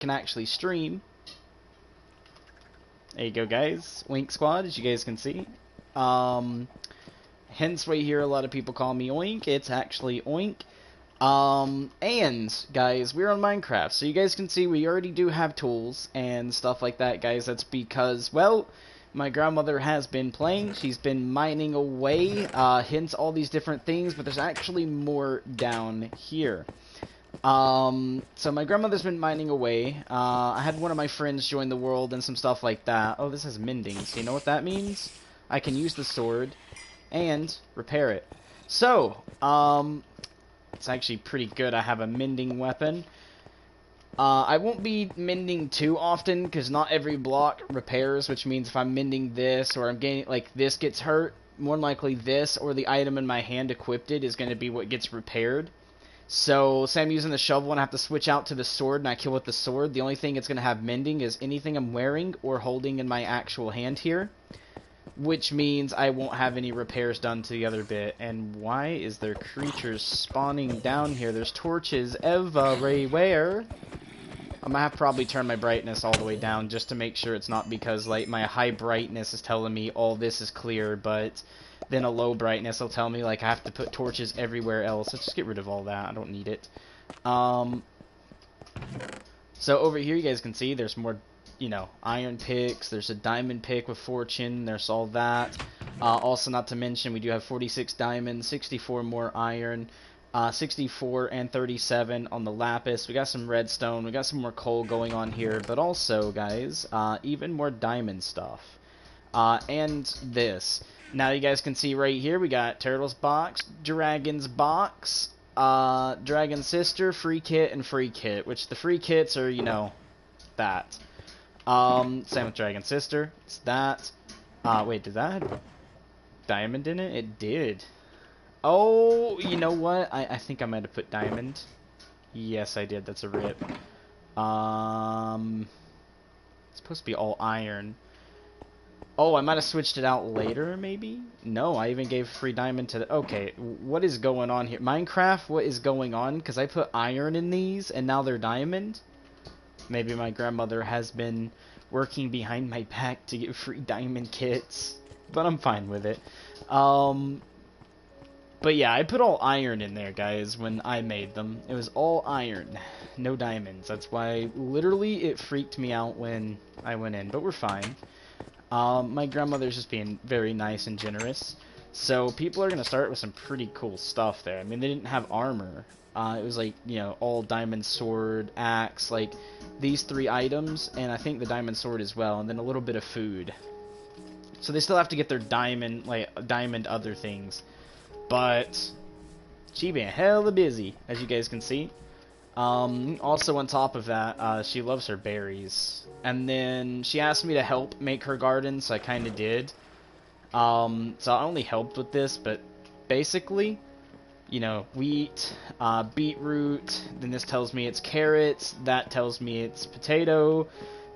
can actually stream. There you go, guys. Wink Squad, as you guys can see. Hence why you hear a lot of people call me Oink. It's actually Oink. And, guys, we're on Minecraft. So you guys can see we already do have tools and stuff like that, guys. That's because, well, my grandmother has been playing. She's been mining away, hence all these different things. But there's actually more down here. So my grandmother's been mining away. I had one of my friends join the world and some stuff like that. Oh, this is mending. So you know what that means? I can use the sword and repair it. So, it's actually pretty good. I have a mending weapon. I won't be mending too often because not every block repairs, which means if I'm mending this or I'm getting, like, this gets hurt, more than likely this or the item in my hand equipped is going to be what gets repaired. So, say I'm using the shovel and I have to switch out to the sword and I kill with the sword. The only thing it's going to have mending is anything I'm wearing or holding in my actual hand here. Which means I won't have any repairs done to the other bit. And why is there creatures spawning down here? There's torches everywhere. I'm going to have to probably turn my brightness all the way down just to make sure it's not because like my high brightness is telling me all this is clear, but then a low brightness will tell me like I have to put torches everywhere else. Let's just get rid of all that. I don't need it. So over here you guys can see there's more, you know, iron picks. There's a diamond pick with fortune. There's all that. Also, not to mention, we do have 46 diamonds, 64 more iron, 64 and 37 on the lapis. We got some redstone. We got some more coal going on here. But also, guys, even more diamond stuff. And this. Now you guys can see right here, we got Turtle's box, Dragon's box, Dragon Sister, free kit, and free kit. Which the free kits are, you know, that. Same with Dragon Sister. It's that. Wait, did that have diamond in it? It did. Oh, you know what? I think I might have put diamond. Yes, I did. That's a rip. It's supposed to be all iron. Oh, I might have switched it out later, maybe? No, I even gave free diamond to the... Okay, what is going on here? Minecraft, what is going on? Because I put iron in these, and now they're diamond? Maybe my grandmother has been working behind my back to get free diamond kits. But I'm fine with it. But yeah, I put all iron in there, guys, when I made them. It was all iron, no diamonds. That's why, literally, it freaked me out when I went in. But we're fine. My grandmother's just being very nice and generous. So people are going to start with some pretty cool stuff there. I mean, they didn't have armor. It was like, you know, all diamond sword, axe, like these 3 items, and I think the diamond sword as well, and then a little bit of food. So they still have to get their diamond, like, diamond other things. But she been hella busy, as you guys can see. Also on top of that, she loves her berries. And then she asked me to help make her garden, so I kind of did. So I only helped with this, but basically, you know, wheat, beetroot, then this tells me it's carrots, that tells me it's potato,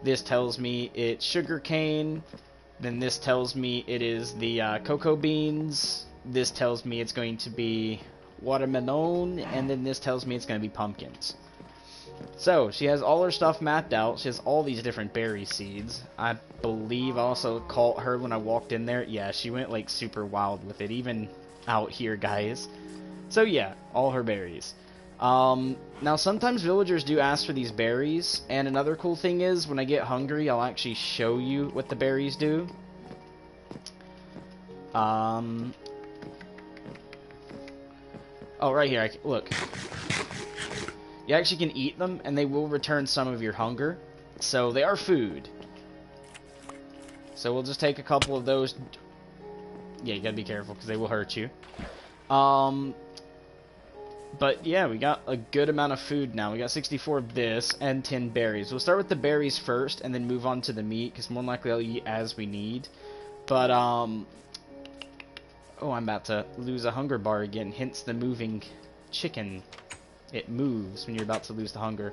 this tells me it's sugar cane, then this tells me it is the cocoa beans, this tells me it's going to be watermelon, and then this tells me it's going to be pumpkins. So, she has all her stuff mapped out. She has all these different berry seeds. I believe I also caught her when I walked in there. Yeah, she went like super wild with it, even out here, guys. So yeah, all her berries. Now sometimes villagers do ask for these berries, and another cool thing is, when I get hungry, I'll actually show you what the berries do. Oh, right here, look. You actually can eat them, and they will return some of your hunger. So, they are food. So, we'll just take a couple of those. Yeah, you gotta be careful, because they will hurt you. But, yeah, we got a good amount of food now. We got 64 of this, and 10 berries. We'll start with the berries first, and then move on to the meat, because more than likely I'll eat as we need. But, oh, I'm about to lose a hunger bar again, hence the moving chicken. It moves when you're about to lose the hunger.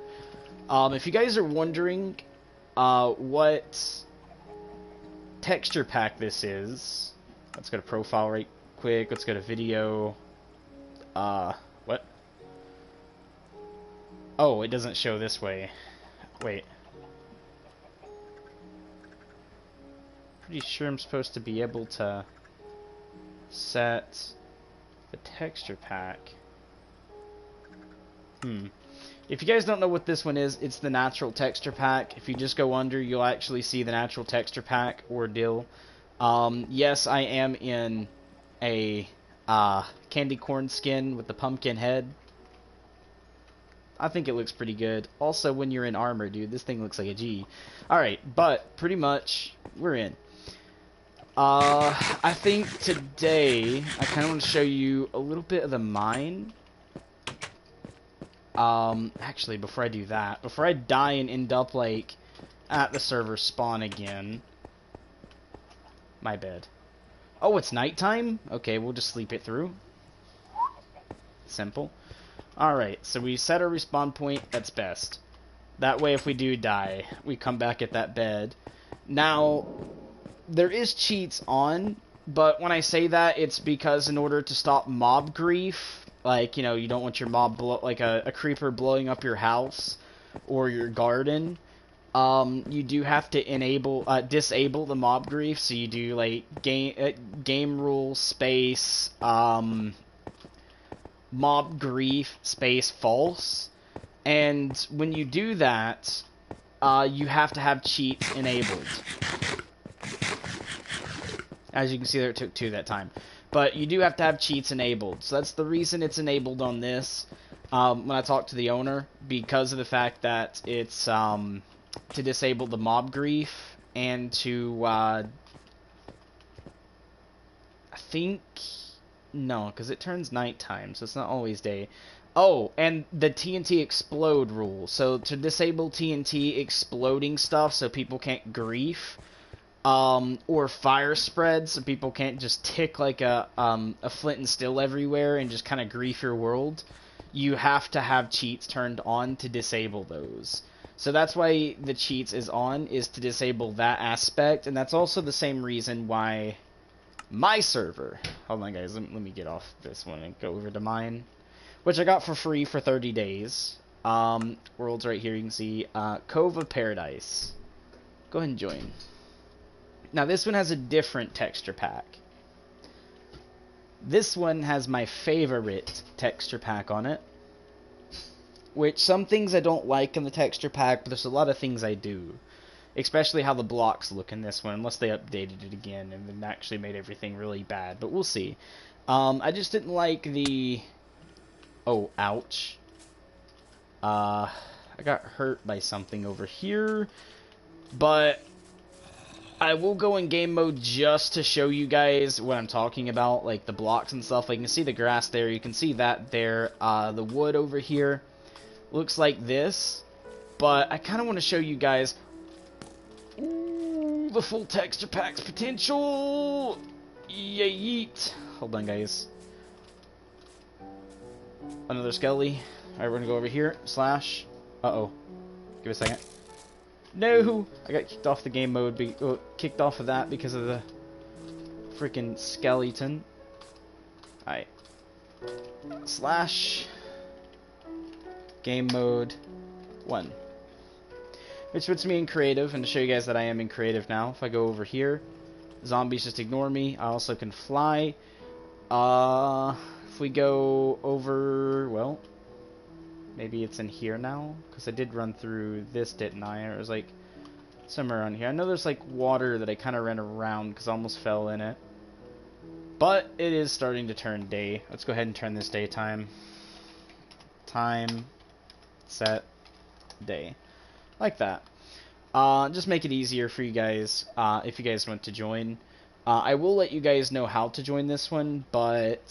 If you guys are wondering what texture pack this is, let's go to profile right quick. Let's go to video. What? Oh, it doesn't show this way. Wait. Pretty sure I'm supposed to be able to set the texture pack. If you guys don't know what this one is, it's the natural texture pack. If you just go under, you'll actually see the natural texture pack ordeal. Yes, I am in a candy corn skin with the pumpkin head. I think it looks pretty good. Also, when you're in armor, dude, this thing looks like a G. Alright, but pretty much, we're in. I think today, I kind of want to show you a little bit of the mine. Actually, before I do that, before I die and end up, like, at the server spawn again. My bad. Oh, it's nighttime? Okay, we'll just sleep it through. Simple. Alright, so we set our respawn point, that's best. That way, if we do die, we come back at that bed. Now, there is cheats on, but when I say that, it's because in order to stop mob grief, like, you know, you don't want your mob, like a creeper blowing up your house or your garden, you do have to disable the mob grief, so you do, like, game rule space, mob grief space false, and when you do that, you have to have cheats enabled. As you can see there, it took 2 that time. But you do have to have cheats enabled. So that's the reason it's enabled on this. When I talked to the owner, because of the fact that it's to disable the mob grief and to I think no, because it turns nighttime, so it's not always day. Oh, and the TNT explode rule. So to disable TNT exploding stuff so people can't grief. Or fire spread, so people can't just tick like a flint and steel everywhere and just kind of grief your world. You have to have cheats turned on to disable those. So that's why the cheats is on, is to disable that aspect, and that's also the same reason why my server... Hold on, guys, let me get off this one and go over to mine, which I got for free for 30 days. World's right here, you can see Cove of Paradise. Go ahead and join. Now, this one has a different texture pack. This one has my favorite texture pack on it. Which, some things I don't like in the texture pack, but there's a lot of things I do. Especially how the blocks look in this one, unless they updated it again and then actually made everything really bad. But we'll see. I just didn't like the... Oh, ouch. I got hurt by something over here. But... I will go in game mode just to show you guys what I'm talking about, like the blocks and stuff. Like, you can see the grass there, you can see that there. The wood over here looks like this, but I kind of want to show you guys the full texture pack's potential. Yeet. Hold on, guys. Another skelly. Alright, we're gonna go over here. Slash. Uh-oh. Give it a second. No! I got kicked off the game mode, kicked off of that because of the freaking skeleton. Alright. Slash. Game mode 1. Which puts me in creative, and to show you guys that I am in creative now, if I go over here, zombies just ignore me. I also can fly. If we go over, well... Maybe it's in here now? Because I did run through this, didn't I? Or it was like somewhere around here. I know there's like water that I kind of ran around because I almost fell in it. But it is starting to turn day. Let's go ahead and turn this daytime. Time, set, day. Like that. Just make it easier for you guys if you guys want to join. I will let you guys know how to join this one, but...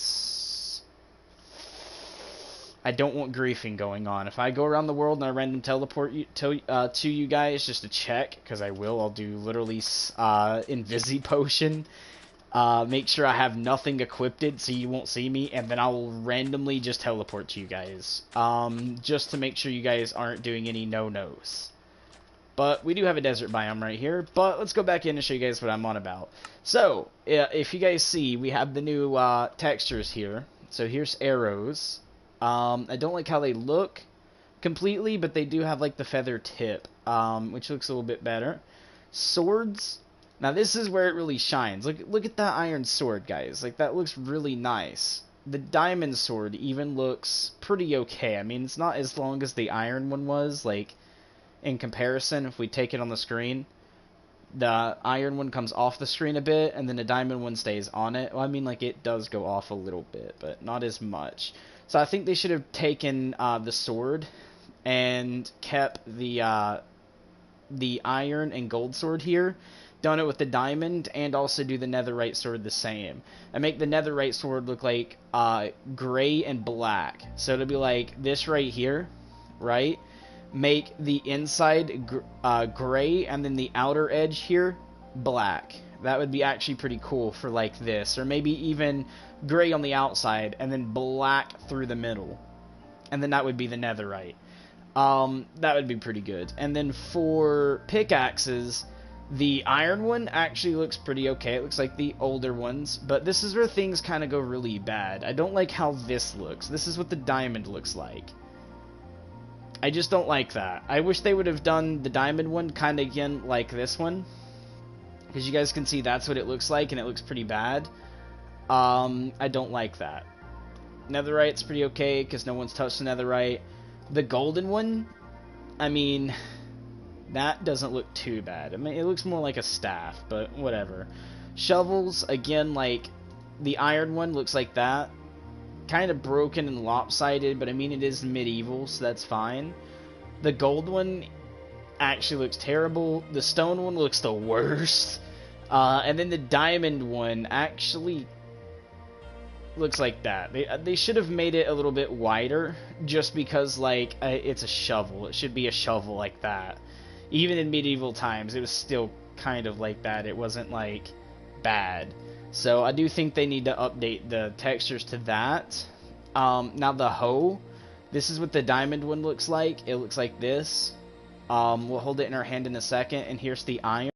I don't want griefing going on. If I go around the world and I random teleport you, to you guys just to check, because I will, I'll do literally Invisi Potion. Make sure I have nothing equipped so you won't see me, and then I will randomly just teleport to you guys. Just to make sure you guys aren't doing any no-nos. But we do have a desert biome right here, but let's go back in and show you guys what I'm on about. So, if you guys see, we have the new textures here. So here's arrows. I don't like how they look, completely, but they do have like the feather tip, which looks a little bit better. Swords. Now this is where it really shines. Look at that iron sword, guys. Like, that looks really nice. The diamond sword even looks pretty okay. I mean, it's not as long as the iron one was, like, in comparison. If we take it on the screen, the iron one comes off the screen a bit, and then the diamond one stays on it. Well, I mean, like, it does go off a little bit, but not as much. So I think they should have taken the sword and kept the iron and gold sword here, done it with the diamond, and also do the netherite sword the same. And make the netherite sword look like gray and black. So it'll be like this right here, right? Make the inside gray, and then the outer edge here black. That would be actually pretty cool for like this. Or maybe even gray on the outside, and then black through the middle. And then that would be the netherite. That would be pretty good. And then for pickaxes, the iron one actually looks pretty okay. It looks like the older ones, but this is where things kind of go really bad. I don't like how this looks. This is what the diamond looks like. I just don't like that. I wish they would have done the diamond one kind of again like this one, because you guys can see that's what it looks like, and it looks pretty bad. I don't like that. Netherite's pretty okay, because no one's touched the netherite. The golden one, I mean, that doesn't look too bad. I mean, it looks more like a staff, but whatever. Shovels, again, like, the iron one looks like that. Kind of broken and lopsided, but I mean, it is medieval, so that's fine. The gold one actually looks terrible. The stone one looks the worst. And then the diamond one actually looks like that. They should have made it a little bit wider, just because, like, it's a shovel. It should be a shovel like that. Even in medieval times, it was still kind of like that. It wasn't, like, bad. So I do think they need to update the textures to that. Now the hoe, this is what the diamond one looks like. It looks like this. We'll hold it in our hand in a second, and here's the iron.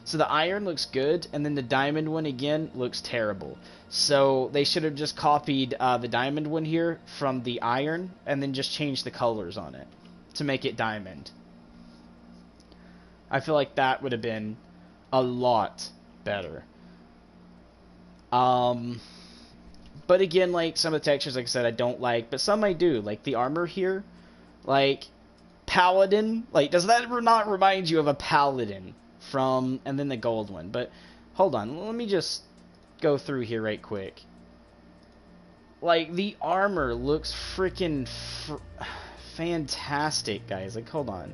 So the iron looks good, and then the diamond one again looks terrible. So they should have just copied the diamond one here from the iron, and then just changed the colors on it to make it diamond. I feel like that would have been a lot better. But again, like, some of the textures, like I said, I don't like, but some I do. Like the armor here, like paladin, like, does that not remind you of a paladin from, and then the gold one? But hold on, let me just go through here right quick. Like, the armor looks freaking fantastic, guys. Like, hold on,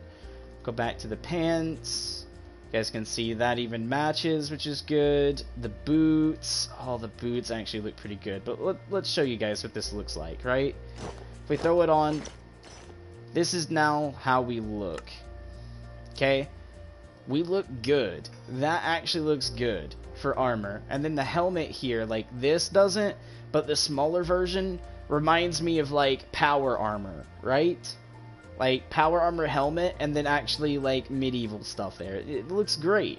go back to the pants. You guys can see that even matches, which is good. The boots, oh, the boots actually look pretty good. But let's show you guys what this looks like, right? If we throw it on, this is now how we look. Okay? We look good. That actually looks good for armor. And then the helmet here, like, this doesn't, but the smaller version reminds me of, like, power armor, right? Like, power armor helmet, and then actually, like, medieval stuff there. It looks great.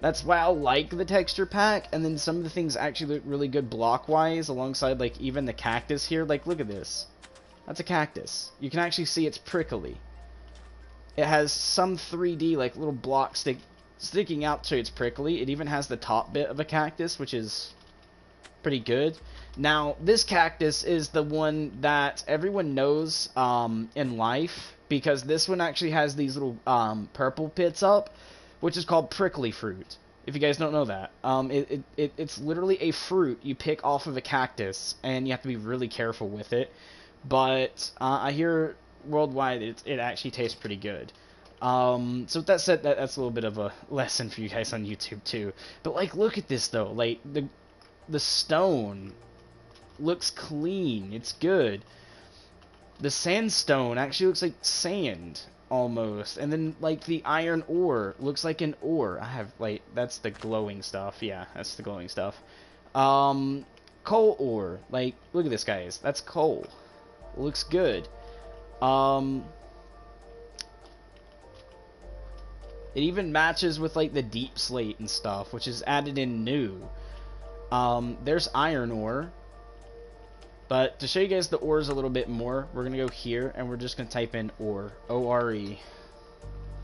That's why I like the texture pack, and then some of the things actually look really good block-wise, alongside, like, even the cactus here. Like, look at this. That's a cactus. You can actually see it's prickly. It has some 3D, like, little blocks sticking out so it's prickly. It even has the top bit of a cactus, which is pretty good. Now, this cactus is the one that everyone knows in life, because this one actually has these little purple pits up, which is called prickly fruit, if you guys don't know that. It's literally a fruit you pick off of a cactus, and you have to be really careful with it. But I hear worldwide it actually tastes pretty good. So with that said, that's a little bit of a lesson for you guys on YouTube too. But, like, look at this though. Like, the stone looks clean. It's good. The sandstone actually looks like sand almost. And then, like, the iron ore looks like an ore. I have, like, that's the glowing stuff. Yeah, that's the glowing stuff. Coal ore. Like, look at this, guys. That's coal. Looks good. It even matches with, like, the deep slate and stuff, which is added in new. There's iron ore. But to show you guys the ores a little bit more, we're going to go here and we're just going to type in ore. O-R-E.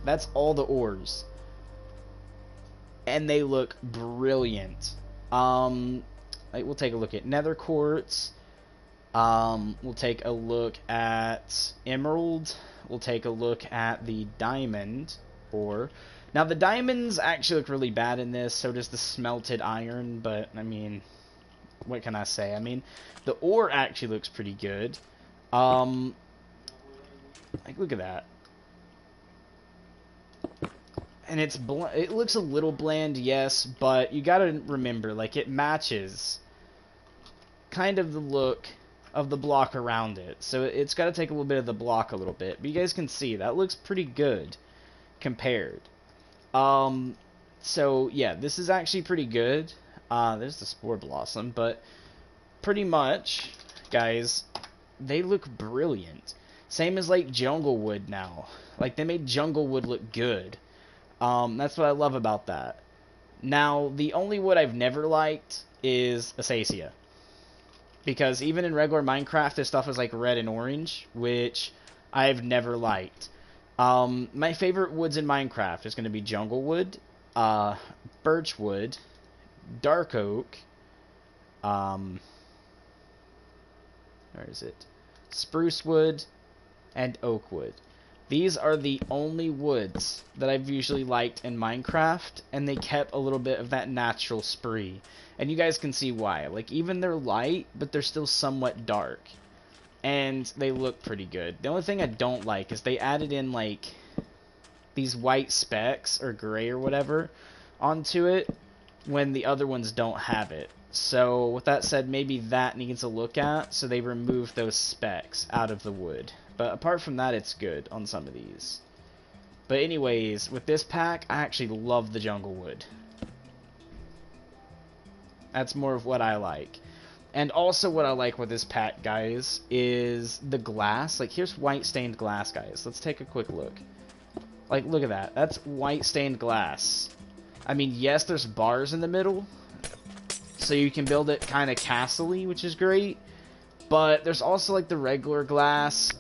That's all the ores. And they look brilliant. We'll take a look at nether quartz. We'll take a look at emerald. We'll take a look at the diamond ore. Now, the diamonds actually look really bad in this, so does the smelted iron, but, I mean, what can I say? I mean, the ore actually looks pretty good. Look at that. And it looks a little bland, yes, but you gotta remember, like, it matches kind of the look of the block around it. So it's gotta take a little bit of the block a little bit. But you guys can see, that looks pretty good compared. So, yeah, this is actually pretty good. There's the spore blossom, but pretty much, guys, they look brilliant. Same as, like, jungle wood now. Like, they made jungle wood look good. That's what I love about that. Now, the only wood I've never liked is Acacia. Because even in regular Minecraft, this stuff is like red and orange, which I've never liked. My favorite woods in Minecraft is going to be jungle wood, birch wood, dark oak, where is it? Spruce wood, and oak wood. These are the only woods that I've usually liked in Minecraft, and they kept a little bit of that natural spree. And you guys can see why. Like, even they're light, but they're still somewhat dark. And they look pretty good. The only thing I don't like is they added in, like, these white specks, or gray or whatever, onto it, when the other ones don't have it. So, with that said, maybe that needs a look at, so they removed those specks out of the wood. But apart from that, it's good on some of these. But anyways, with this pack, I actually love the jungle wood. That's more of what I like. And also what I like with this pack, guys, is the glass. Like, here's white stained glass, guys. Let's take a quick look. Like, look at that. That's white stained glass. I mean, yes, there's bars in the middle, so you can build it kind of castle-y, which is great. But there's also, like, the regular glass,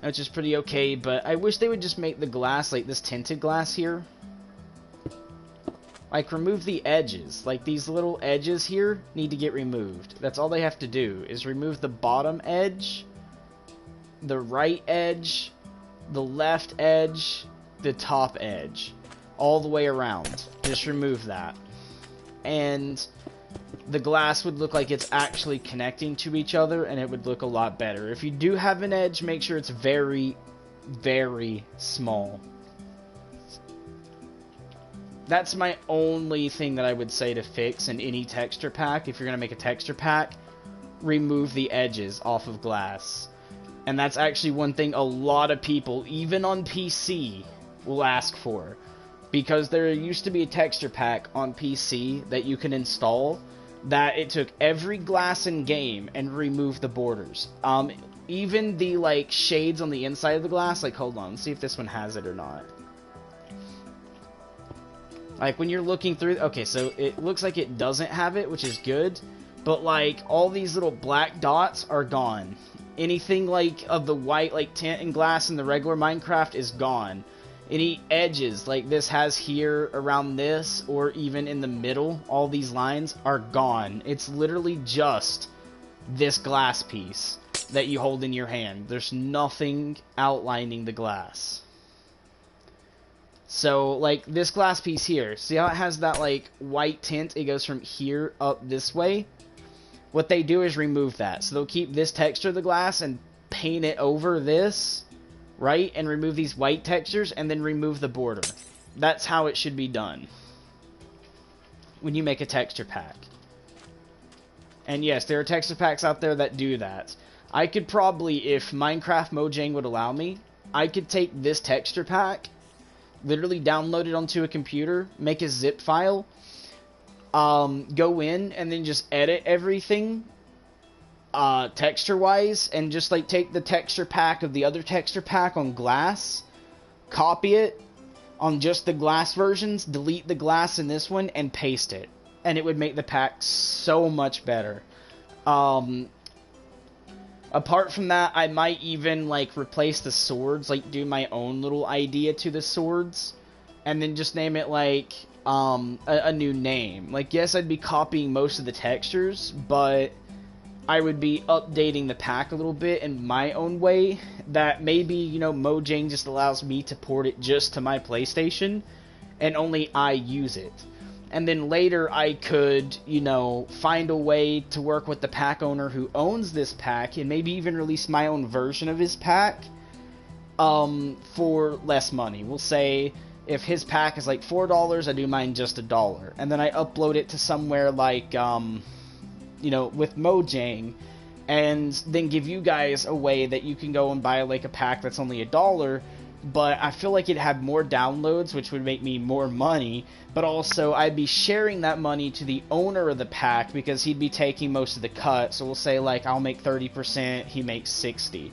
which is pretty okay, but I wish they would just make the glass, like, this tinted glass here. Like, remove the edges. Like, these little edges here need to get removed. That's all they have to do, is remove the bottom edge, the right edge, the left edge, the top edge. All the way around. Just remove that. And the glass would look like it's actually connecting to each other, and it would look a lot better. If you do have an edge, make sure it's very, very small. That's my only thing that I would say to fix in any texture pack. If you're going to make a texture pack, remove the edges off of glass. And that's actually one thing a lot of people, even on PC, will ask for. Because there used to be a texture pack on PC that you can install that it took every glass in game and removed the borders. Even the, like, shades on the inside of the glass, like, hold on, let's see if this one has it or not. Like, when you're looking through, okay, so it looks like it doesn't have it, which is good, but, like, all these little black dots are gone. Anything, like, of the white, like, tint and glass in the regular Minecraft is gone. Any edges, like this has here around this, or even in the middle, all these lines are gone. It's literally just this glass piece that you hold in your hand. There's nothing outlining the glass. So, like, this glass piece here, see how it has that, like, white tint? It goes from here up this way. What they do is remove that. So they'll keep this texture of the glass and paint it over this, right? And remove these white textures, and then remove the border. That's how it should be done when you make a texture pack. And yes, there are texture packs out there that do that. I could probably, if Minecraft Mojang would allow me, I could take this texture pack, literally download it onto a computer, make a zip file, go in, and then just edit everything texture-wise, and just, like, take the texture pack of the other texture pack on glass, copy it on just the glass versions, delete the glass in this one, and paste it. and it would make the pack so much better. Um, Apart from that, I might even, like, replace the swords, like, do my own little idea to the swords, and then just name it, like, a new name. Like, yes, I'd be copying most of the textures, but I would be updating the pack a little bit in my own way, that maybe, you know, Mojang just allows me to port it just to my PlayStation, and only I use it. And then later I could, you know, find a way to work with the pack owner who owns this pack, and maybe even release my own version of his pack, for less money. We'll say, if his pack is like $4, I do mine just $1. And then I upload it to somewhere like, you know, with Mojang, and then give you guys a way that you can go and buy like a pack that's only $1, but I feel like it'd have more downloads, which would make me more money, but also I'd be sharing that money to the owner of the pack, because he'd be taking most of the cut. So we'll say, like, I'll make 30%, he makes 60.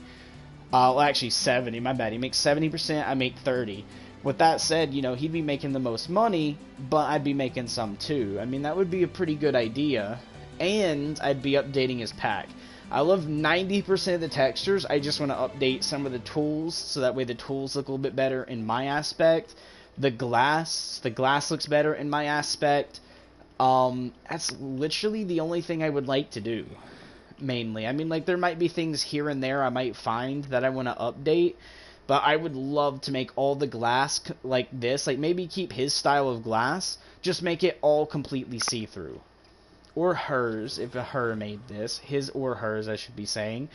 Well, actually 70, my bad. He makes 70%, I make 30. With that said, you know, he'd be making the most money, but I'd be making some too. I mean, that would be a pretty good idea, and I'd be updating his pack. I love 90% of the textures. I just want to update some of the tools, so that way the tools look a little bit better in my aspect. The glass looks better in my aspect. That's literally the only thing I would like to do, mainly. I mean, like, there might be things here and there I might find that I want to update, but I would love to make all the glass like this. Like, maybe keep his style of glass, just make it all completely see-through. Or hers, if a her made this. His or hers, I should be saying.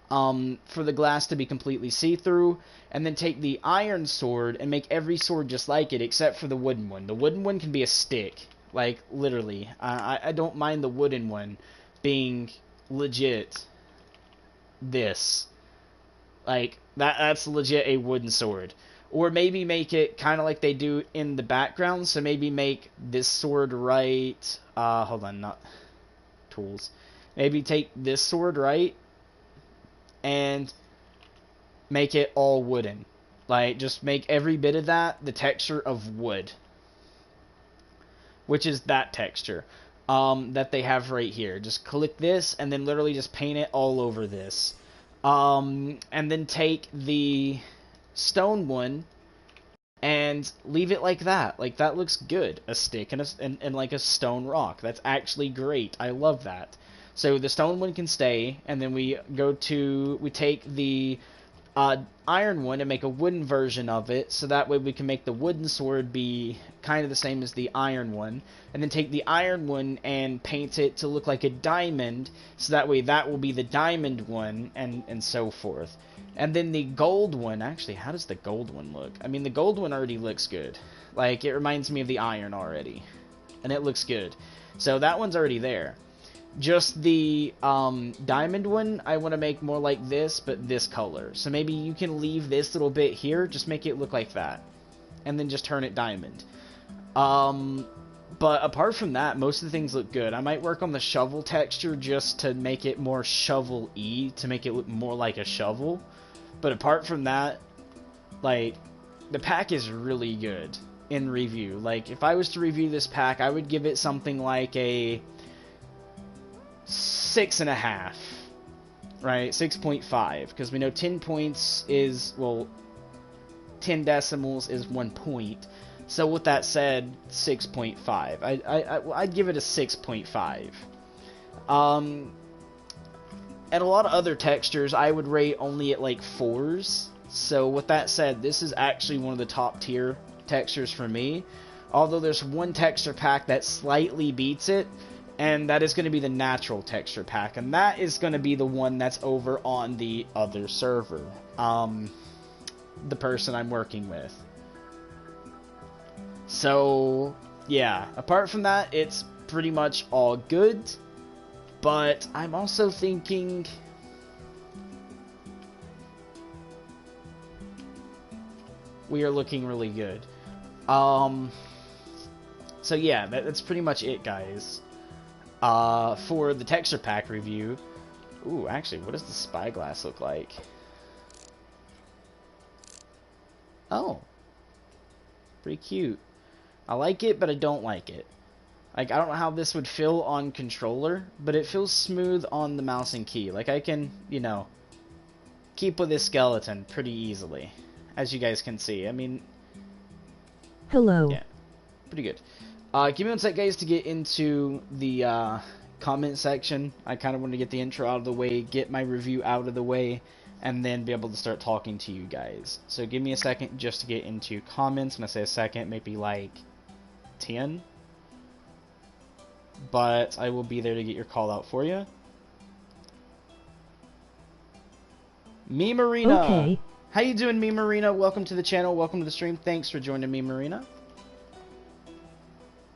For the glass to be completely see-through, and then take the iron sword and make every sword just like it, except for the wooden one. The wooden one can be a stick. Like, literally. I don't mind the wooden one being legit this. Like, that's legit a wooden sword. Or maybe make it kind of like they do in the background. So maybe make this sword right... hold on, not tools. Maybe take this sword right and make it all wooden. Like, just make every bit of that the texture of wood. Which is that texture. That they have right here. Just click this and then literally just paint it all over this. And then take the stone one and leave it like that. Like, that looks good. A stick and like a stone rock. That's actually great. I love that. So the stone one can stay, and then we take the iron one and make a wooden version of it, so that way we can make the wooden sword be kind of the same as the iron one, and then take the iron one and paint it to look like a diamond, so that way that will be the diamond one, and so forth. And then the gold one, actually, how does the gold one look? I mean, the gold one already looks good. Like, it reminds me of the iron already, and it looks good. So that one's already there. Just the diamond one, I want to make more like this, but this color. So maybe you can leave this little bit here, just make it look like that. And then just turn it diamond. But apart from that, most of the things look good. I might work on the shovel texture just to make it more shovel-y, to make it look more like a shovel. But apart from that, like, the pack is really good in review. Like, if I was to review this pack, I would give it something like a 6.5, right? 6.5, because we know 10 points is, well, 10 decimals is 1 point. So with that said, 6.5. I'd give it a 6.5. And a lot of other textures I would rate only at like 4s. So with that said, this is actually one of the top tier textures for me. Although there's one texture pack that slightly beats it, and that is going to be the natural texture pack, and that is going to be the one that's over on the other server. The person I'm working with. So, yeah, apart from that, it's pretty much all good, but I'm also thinking... we are looking really good. So yeah, that's pretty much it, guys. For the texture pack review. Ooh, actually, what does the spyglass look like? Oh. Pretty cute. I like it, but I don't like it. Like, I don't know how this would feel on controller, but it feels smooth on the mouse and key. Like, I can, you know, keep with this skeleton pretty easily, as you guys can see. I mean, Hello. yeah, pretty good. Give me one sec, guys, to get into the comment section. I kind of want to get the intro out of the way, get my review out of the way, and then be able to start talking to you guys. So give me a second just to get into comments. When I say a second, maybe like 10. But I will be there to get your call out for you. Me Marina. Okay. How you doing, Me Marina? Welcome to the channel. Welcome to the stream. Thanks for joining Me Marina.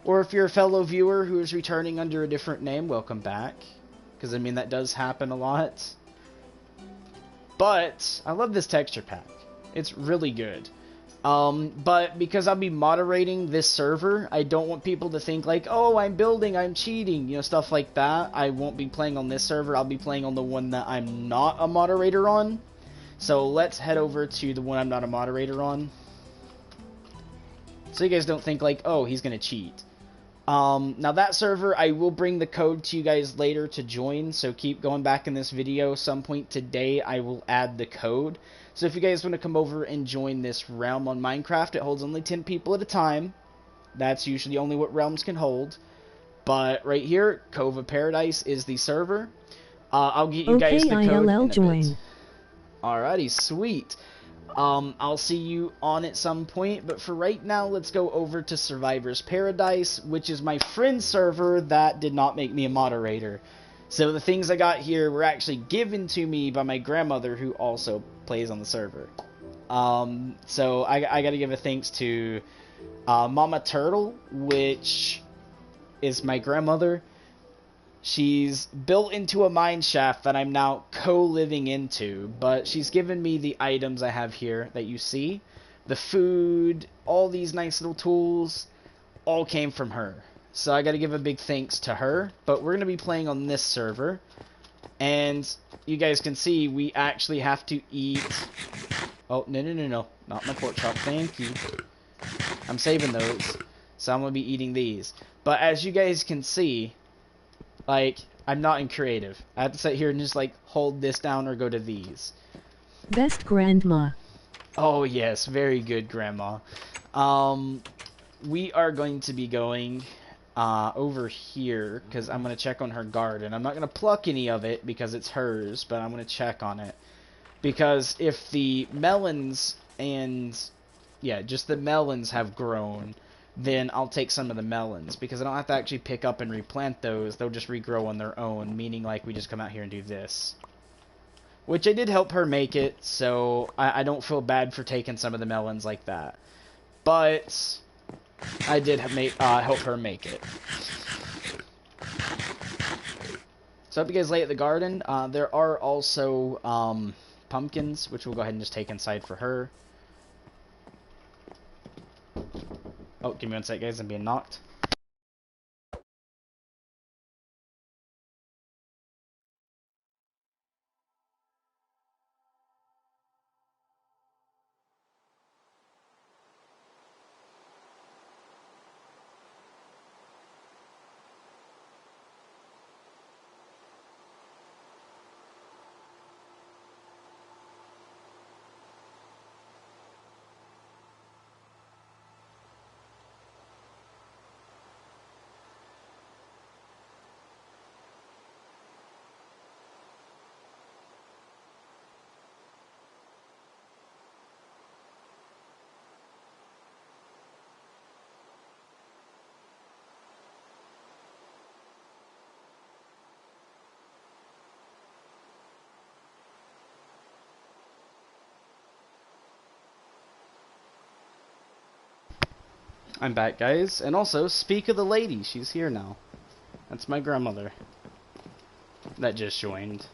Or if you're a fellow viewer who is returning under a different name, welcome back. Because, I mean, that does happen a lot. But I love this texture pack. It's really good. But because I'll be moderating this server, I don't want people to think like, oh, I'm building, I'm cheating, you know, stuff like that. I won't be playing on this server. I'll be playing on the one that I'm not a moderator on. So let's head over to the one I'm not a moderator on. So you guys don't think like, oh, he's going to cheat. Now that server, I will bring the code to you guys later to join, so keep going back in this video. Some point today, I will add the code. So if you guys want to come over and join this realm on Minecraft, it holds only 10 people at a time. That's usually only what realms can hold. But right here, Cove of Paradise is the server. I'll get you guys the code in a bit. Alrighty, sweet. I'll see you on at some point, but for right now, let's go over to Survivor's Paradise, which is my friend's server that did not make me a moderator. So the things I got here were actually given to me by my grandmother, who also plays on the server. So I gotta give a thanks to Mama Turtle, which is my grandmother. She's built into a mine shaft that I'm now co-living into, but she's given me the items I have here that you see. The food, all these nice little tools, all came from her. So I gotta give a big thanks to her, but we're gonna be playing on this server. And you guys can see we actually have to eat... Oh, no. Not my pork chop, thank you. I'm saving those, so I'm gonna be eating these. But as you guys can see... Like, I'm not in creative. I have to sit here and just, like, hold this down or go to these. Best grandma. Oh, yes. Very good, grandma. We are going to be going over here, because I'm going to check on her garden. I'm not going to pluck any of it, because it's hers, but I'm going to check on it. Because if the melons and... Yeah, just the melons have grown... then I'll take some of the melons, because I don't have to actually pick up and replant those. They'll just regrow on their own, meaning like we just come out here and do this. Which I did help her make it, so I don't feel bad for taking some of the melons like that. But I did help her make it. So I hope you guys lay at the garden. There are also pumpkins, which we'll go ahead and just take inside for her. Oh, give me one sec, guys. I'm being knocked. I'm back, guys. And also, speak of the lady. She's here now. That's my grandmother. That just joined.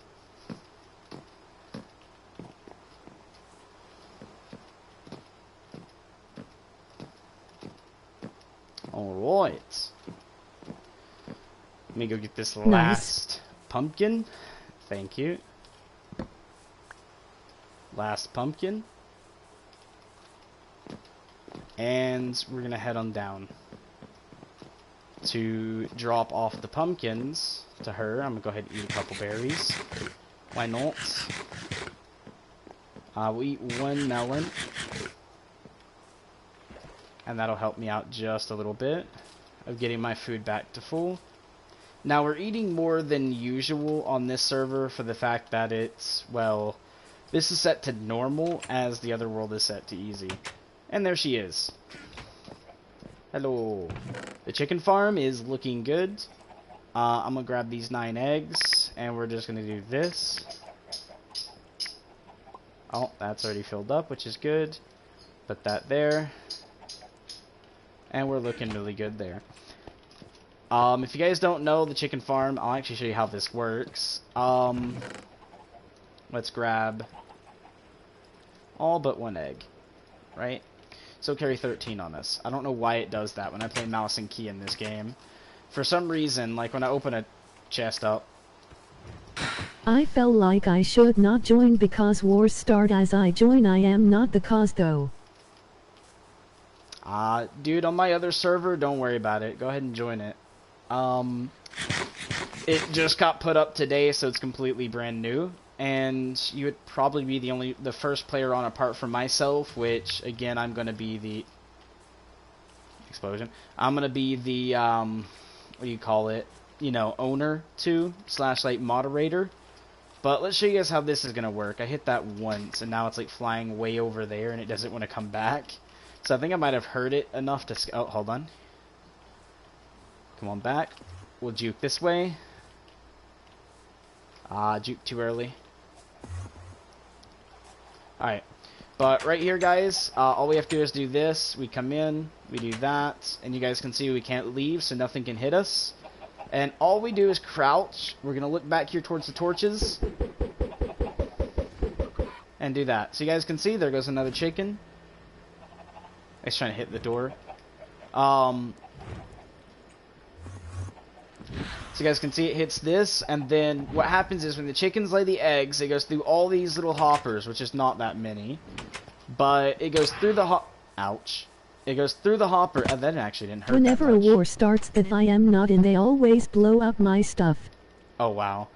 Alright. Let me go get this last pumpkin. Thank you. Last pumpkin. And we're gonna head on down. to drop off the pumpkins to her. I'm gonna go ahead and eat a couple berries. Why not? We'll eat one melon. And that'll help me out just a little bit of getting my food back to full. Now we're eating more than usual on this server for the fact that it's, well, this is set to normal as the other world is set to easy. And there she is. Hello. The chicken farm is looking good. I'm going to grab these 9 eggs and we're just going to do this. Oh, that's already filled up, which is good. Put that there. And we're looking really good there. If you guys don't know the chicken farm, I'll actually show you how this works. Let's grab all but 1 egg, right? So carry 13 on us. I don't know why it does that when I play mouse and key in this game. For some reason, like when I open a chest up. I felt like I should not join because wars start as I join. I am not the cause though. Dude, on my other server, don't worry about it. Go ahead and join it. It just got put up today, so it's completely brand new. And you would probably be the first player on apart from myself, which, again, I'm going to be the... Explosion. I'm going to be the, what do you call it? You know, owner to, / like, moderator. But let's show you guys how this is going to work. I hit that once, and now it's, like, flying way over there, and it doesn't want to come back. So I think I might have heard it enough to... Oh, hold on. Come on back. We'll juke this way. Juke too early. Alright. But right here, guys, all we have to do is do this. We come in, we do that, and you guys can see we can't leave, so nothing can hit us. And all we do is crouch. We're going to look back here towards the torches. And do that. So you guys can see, there goes another chicken. He's trying to hit the door. So you guys can see it hits this, and then what happens is when the chickens lay the eggs, it goes through all these little hoppers, which is not that many. But it goes through the ouch. It goes through the hopper, and that actually didn't hurt Whenever that a much. war starts that I am not in, they always blow up my stuff. Oh, wow.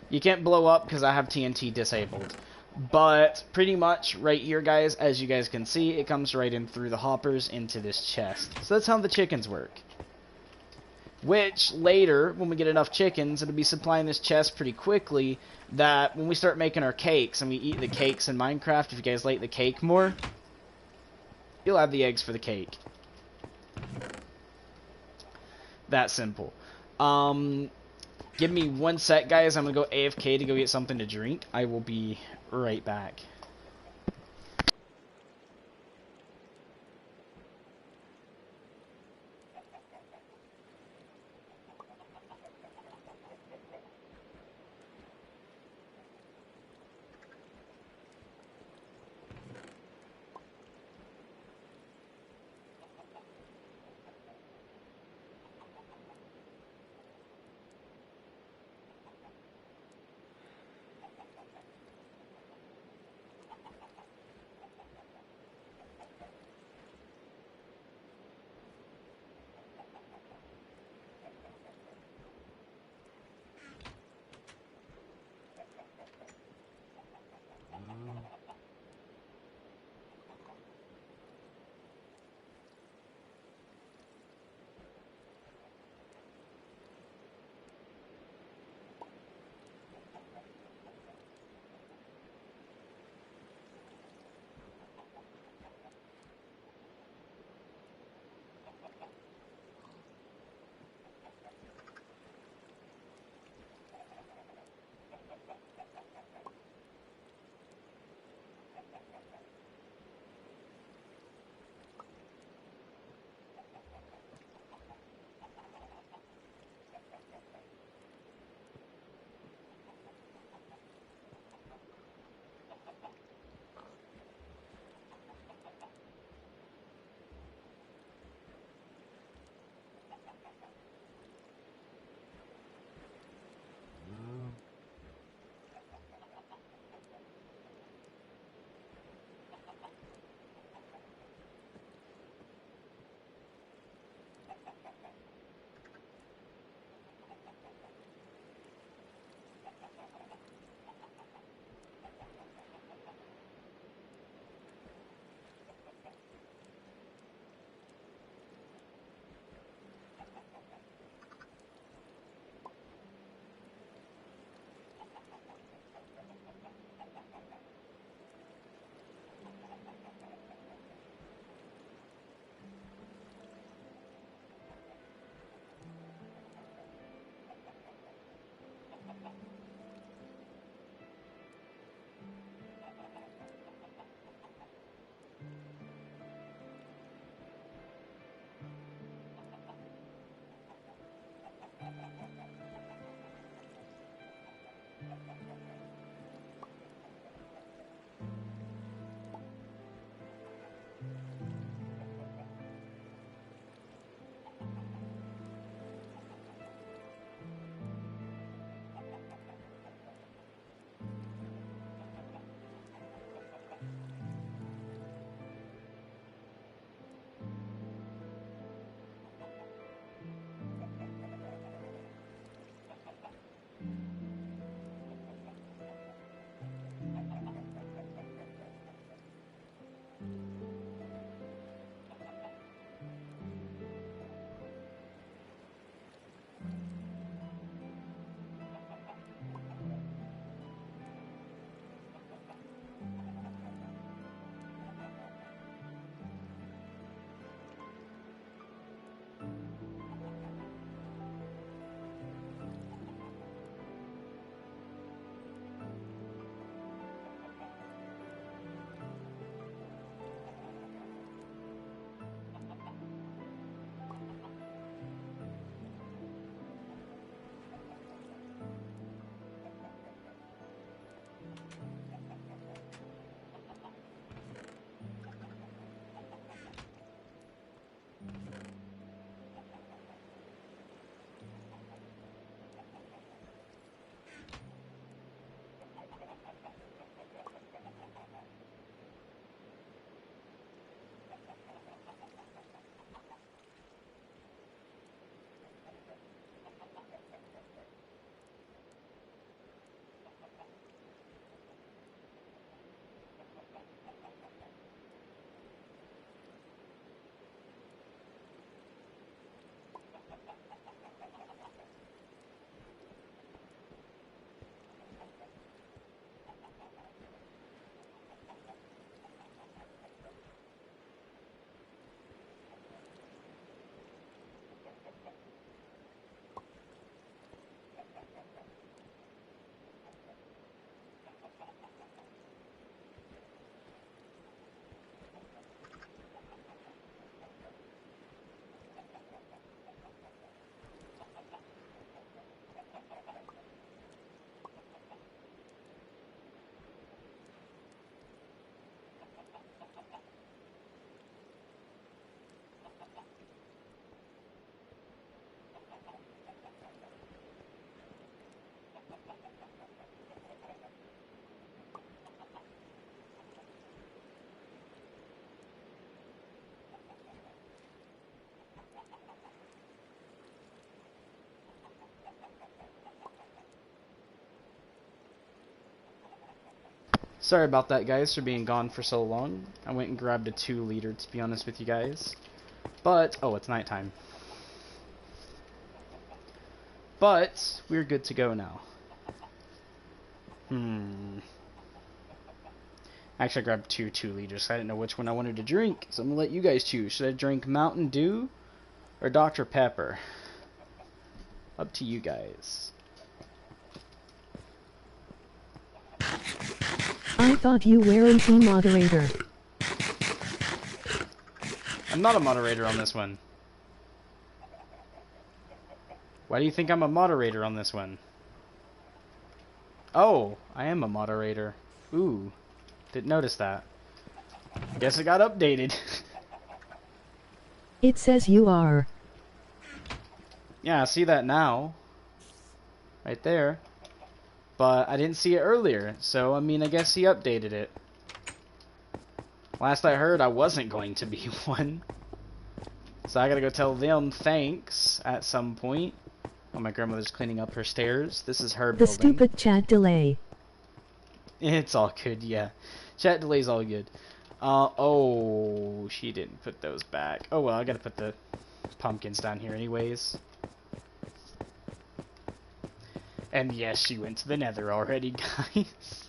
You can't blow up because I have TNT disabled. But pretty much right here, guys, as you guys can see, it comes right in through the hoppers into this chest. So that's how the chickens work. Which, later, when we get enough chickens, it'll be supplying this chest pretty quickly, that when we start making our cakes, and we eat the cakes in Minecraft, if you guys like the cake more, you'll have the eggs for the cake. That simple. Give me 1 sec, guys. I'm going to go AFK to go get something to drink. I will be right back. Sorry about that, guys, for being gone for so long. I went and grabbed a 2-liter, to be honest with you guys. But, oh, it's nighttime. But, we're good to go now. Actually, I grabbed 2 2-liters. I didn't know which one I wanted to drink, so I'm going to let you guys choose. Should I drink Mountain Dew or Dr. Pepper? Up to you guys. I thought you weren't a moderator. I'm not a moderator on this one. Why do you think I'm a moderator on this one? Oh, I am a moderator. Ooh, didn't notice that. Guess it got updated. It says you are. Yeah, I see that now. Right there. But I didn't see it earlier, so I mean, I guess he updated it. Last I heard, I wasn't going to be one. So I gotta go tell them thanks at some point. Oh, my grandmother's cleaning up her stairs. This is her building. The stupid chat delay. It's all good, yeah. Chat delay's all good. Oh, she didn't put those back. Oh well, I gotta put the pumpkins down here anyways. And yes, she went to the nether already, guys.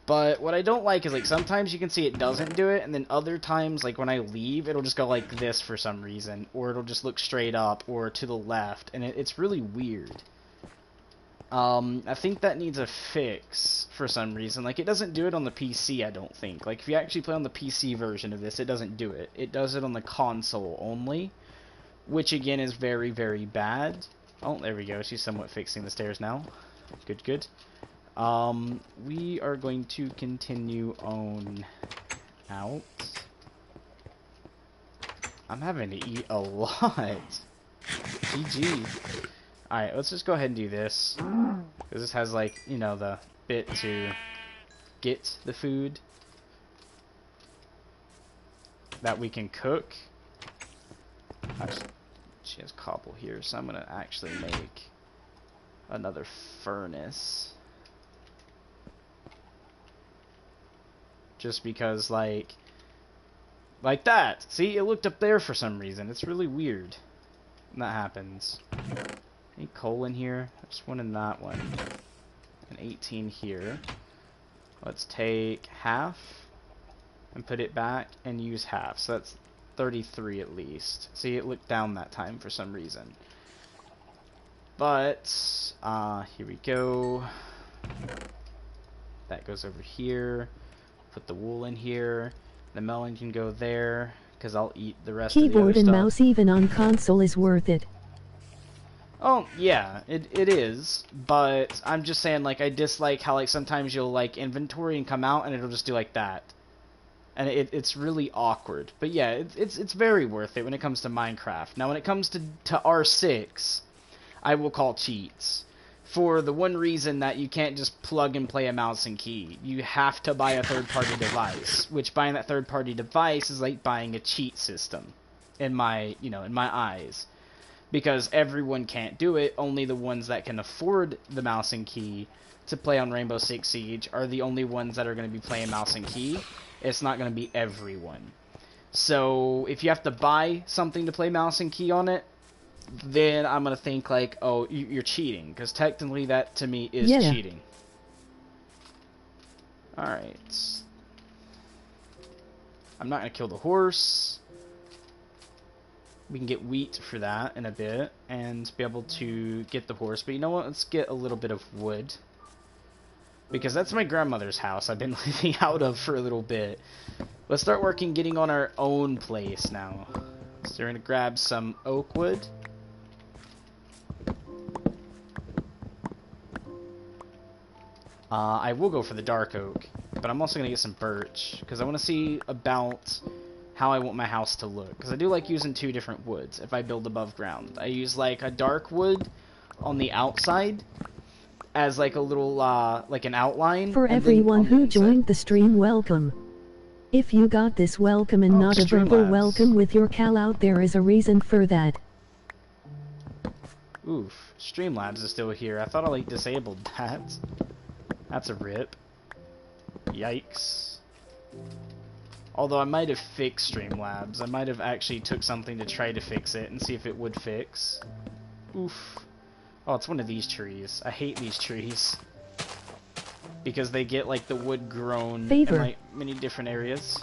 But what I don't like is, like, sometimes you can see it doesn't do it, and then other times, like, when I leave, it'll just go like this for some reason. Or it'll just look straight up, or to the left, and it's really weird. I think that needs a fix for some reason. Like, it doesn't do it on the PC, I don't think. Like, if you actually play on the PC version of this, it doesn't do it. It does it on the console only, which, again, is very, very bad. Oh, there we go. She's somewhat fixing the stairs now. Good, good. We are going to continue on out. I'm having to eat a lot. GG. Alright, let's just go ahead and do this. Because this has, like, you know, the bit to get the food that we can cook. Actually, she has cobble here, so I'm going to actually make another furnace. Just because, like that. See, it looked up there for some reason. It's really weird when that happens. Any coal in here? I just wanted that one. And 18 here. Let's take half and put it back and use half. So that's 33 at least. See, it looked down that time for some reason. But, here we go. That goes over here. Put the wool in here. The melon can go there, because I'll eat the rest of the other stuff. Keyboard and mouse even on console is worth it. Oh, yeah, it is, but I'm just saying, like, I dislike how, like, sometimes you'll, like, inventory and come out, and it'll just do like that. And it's really awkward. But yeah, it's very worth it when it comes to Minecraft. Now, when it comes to R6, I will call cheats. For the one reason that you can't just plug and play a mouse and key. You have to buy a third-party device, which buying that third-party device is like buying a cheat system in my eyes. Because everyone can't do it, only the ones that can afford the mouse and key to play on Rainbow Six Siege are the only ones that are going to be playing mouse and key. It's not going to be everyone. So, if you have to buy something to play mouse and key on it, then I'm going to think like, oh, you're cheating. Because technically that, to me, is cheating. Alright. I'm not going to kill the horse. We can get wheat for that in a bit. And be able to get the horse. But you know what? Let's get a little bit of wood. Because that's my grandmother's house I've been living out of for a little bit. Let's start working getting on our own place now. So we're going to grab some oak wood. I will go for the dark oak, but I'm also going to get some birch, because I want to see about how I want my house to look, because I do like using two different woods if I build above ground. I use like a dark wood on the outside as like a little, like an outline. For everyone who joined the stream, welcome. If you got this welcome and not a verbal welcome with your cal out, there is a reason for that. Oof, Streamlabs is still here. I thought I like disabled that. That's a rip. Yikes. Although I might have fixed Streamlabs. I might have actually took something to try to fix it and see if it would fix. Oof. Oh, it's one of these trees. I hate these trees. Because they get, like, the wood grown in, like, many different areas.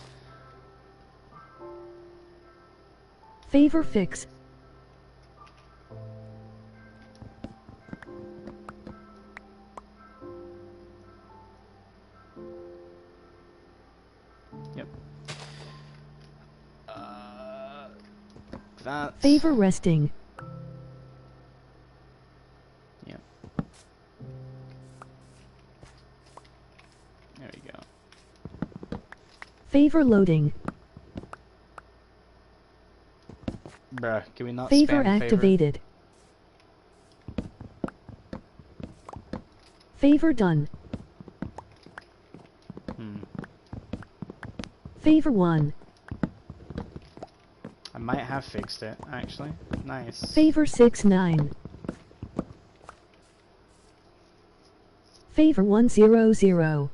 Favor fix. Yep. That. Favor resting. Yep. There we go. Favor loading. Bruh, can we not Favor spam activated. Favor done. Favor 1. I might have fixed it, actually. Nice. Favor 6-9. Favor 100.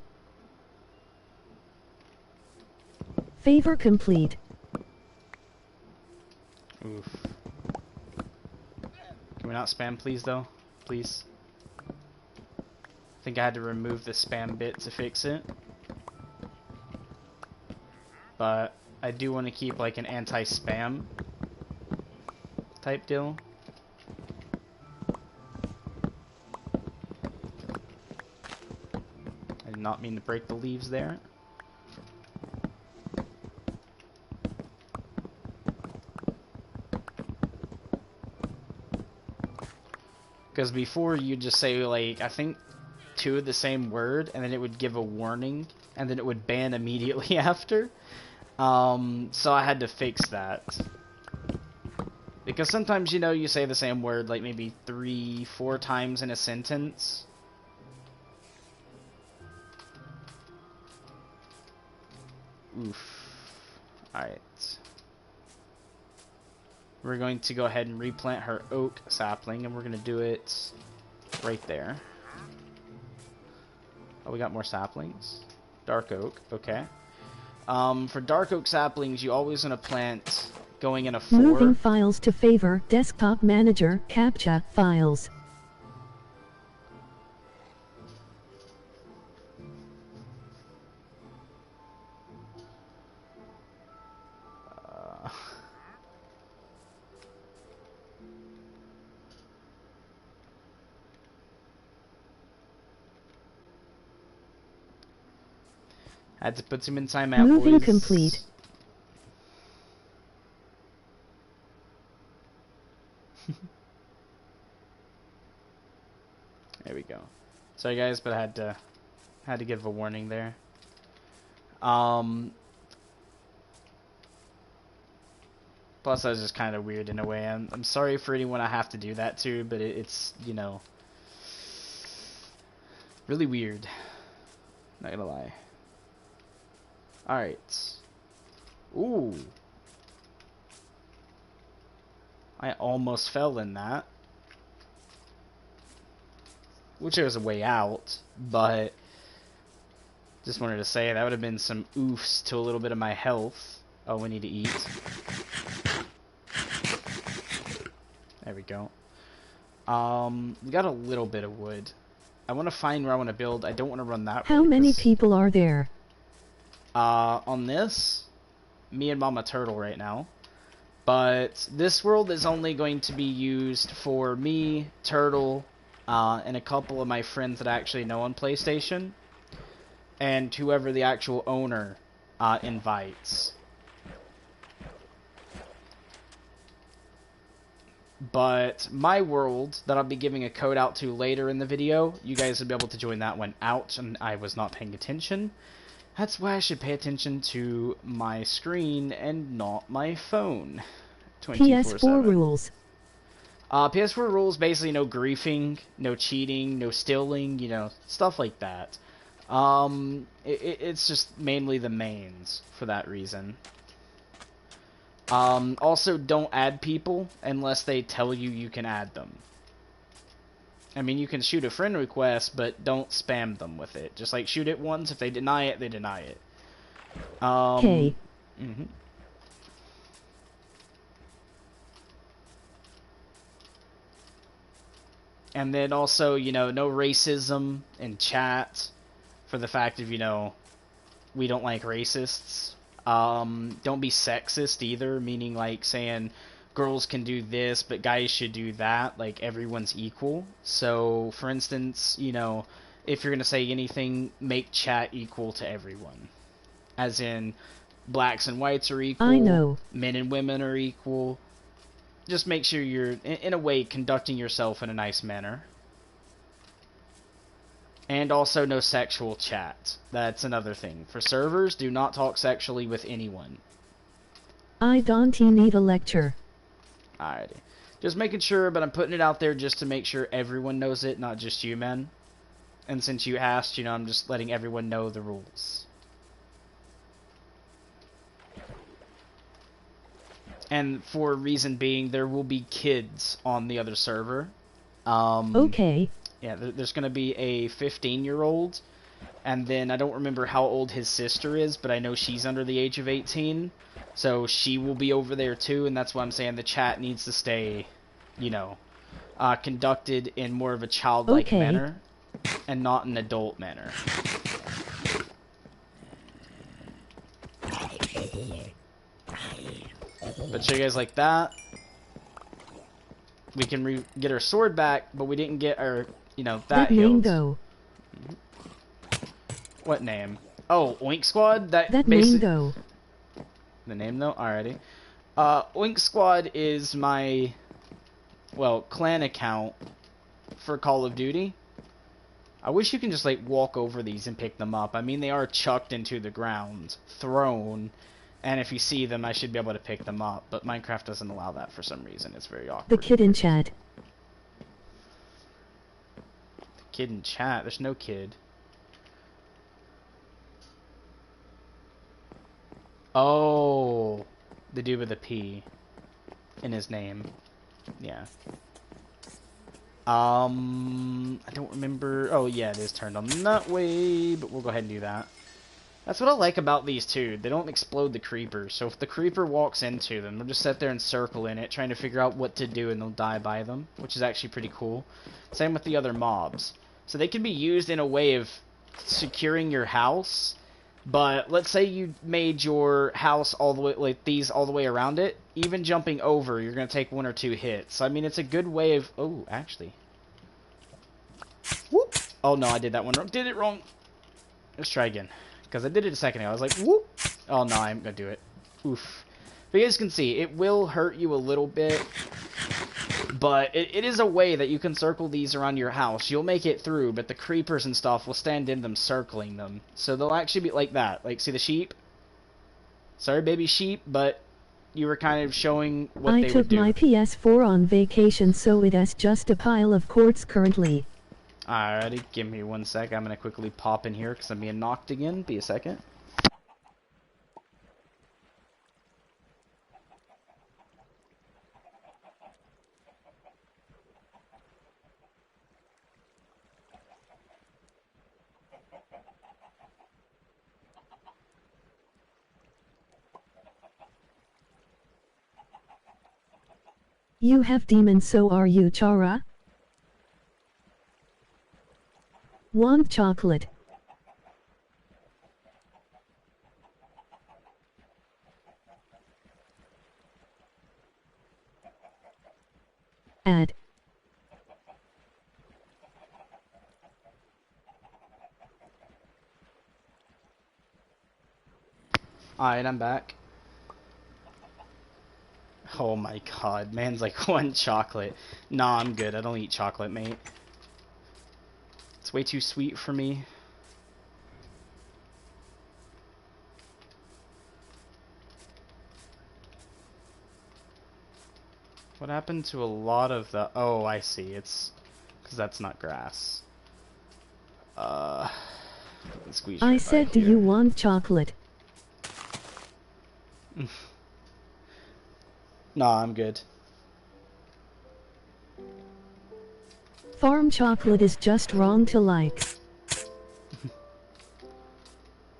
Favor complete. Oof. Can we not spam, please, though? Please. I think I had to remove the spam bit to fix it. But I do want to keep, like, an anti-spam type deal. I did not mean to break the leaves there. Because before you just say, like, I think 2 of the same word, and then it would give a warning, and then it would ban immediately after. So I had to fix that. Because sometimes, you know, you say the same word, like, maybe 3-4 times in a sentence. Oof. Alright. We're going to go ahead and replant her oak sapling, and we're going to do it right there. Oh, we got more saplings. Dark oak, okay. For dark oak saplings, you always want to plant going in a 4. Moving files to favor desktop manager captcha files. Had to put some in timeout, Moving boys. complete. There we go. Sorry guys, but I had to give a warning there. Plus, I was just kind of weird in a way. I'm sorry for anyone I have to do that to, but it's, you know, really weird. Not gonna lie. Alright. Ooh. I almost fell in that. Which there was a way out, but just wanted to say that would have been some oofs to a little bit of my health. Oh, we need to eat. There we go. We got a little bit of wood. I want to find where I want to build. I don't want to run that way. How many people are there? On this, me and Mama Turtle right now. But this world is only going to be used for me, Turtle, and a couple of my friends that I actually know on PlayStation. And whoever the actual owner invites. But my world, that I'll be giving a code out to later in the video, you guys will be able to join that one out, and I was not paying attention. That's why I should pay attention to my screen and not my phone. PS4 rules. PS4 rules, basically no griefing, no cheating, no stealing, you know, stuff like that. It's just mainly the mains for that reason. Also, don't add people unless they tell you you can add them. I mean, you can shoot a friend request, but don't spam them with it. Just like shoot it once. If they deny it, they deny it. Okay. Mhm. And then also, you know, no racism in chat for the fact of, you know, we don't like racists. Don't be sexist either, meaning like saying girls can do this, but guys should do that. Like everyone's equal. So, for instance, you know, if you're gonna say anything, make chat equal to everyone. As in, blacks and whites are equal. I know. Men and women are equal. Just make sure you're, in a way, conducting yourself in a nice manner. And also no sexual chat. That's another thing. For servers, do not talk sexually with anyone. I don't need a lecture. Alrighty. Just making sure, but I'm putting it out there just to make sure everyone knows it, not just you, men. And since you asked, you know, I'm just letting everyone know the rules. And for a reason being, there will be kids on the other server. Okay. Yeah, there's going to be a 15-year-old, and then I don't remember how old his sister is, but I know she's under the age of 18, so she will be over there too, and that's why I'm saying the chat needs to stay, you know, conducted in more of a childlike manner, and not an adult manner. But show you guys like that. We can get our sword back, but we didn't get our, you know, that healed. Mango. What name? Oh, Oink Squad? That mango. The name though? Alrighty. Oink Squad is my, well, clan account for Call of Duty. I wish you can just, like, walk over these and pick them up. I mean, they are chucked into the ground, thrown, and if you see them, I should be able to pick them up. But Minecraft doesn't allow that for some reason. It's very awkward. The kid in chat. The kid in chat? There's no kid. Oh, the dude with a P in his name. Yeah. I don't remember. Oh, yeah, it is turned on that way, but we'll go ahead and do that. That's what I like about these two. They don't explode the creepers. So if the creeper walks into them, they'll just sit there and circle in it, trying to figure out what to do, and they'll die by them, which is actually pretty cool. Same with the other mobs. So they can be used in a way of securing your house. But let's say you made your house all the way, like these all the way around it. Even jumping over, you're going to take 1 or 2 hits. I mean, it's a good way of... Oh, actually. Whoop! Oh, no, I did that one wrong. Did it wrong. Let's try again. Because I did it a second ago. I was like, whoop! Oh, no, I'm going to do it. Oof. But you guys can see, it will hurt you a little bit. But it is a way that you can circle these around your house. You'll make it through, but the creepers and stuff will stand in them circling them. So they'll actually be like that. Like, see the sheep? Sorry, baby sheep, but you were kind of showing what they would do. I took my PS4 on vacation, so it is just a pile of quartz currently. Alrighty, give me 1 sec. I'm going to quickly pop in here because I'm being knocked again. Be a second. You have demons, so are you, Chara? Want chocolate? Add. Alright, I'm back. Oh my god, man's like 1 chocolate. Nah, I'm good. I don't eat chocolate, mate. It's way too sweet for me. What happened to a lot of the... Oh, I see. It's... Because that's not grass. Squeeze I said, do you want chocolate? Nah, I'm good. Farm chocolate is just wrong to like.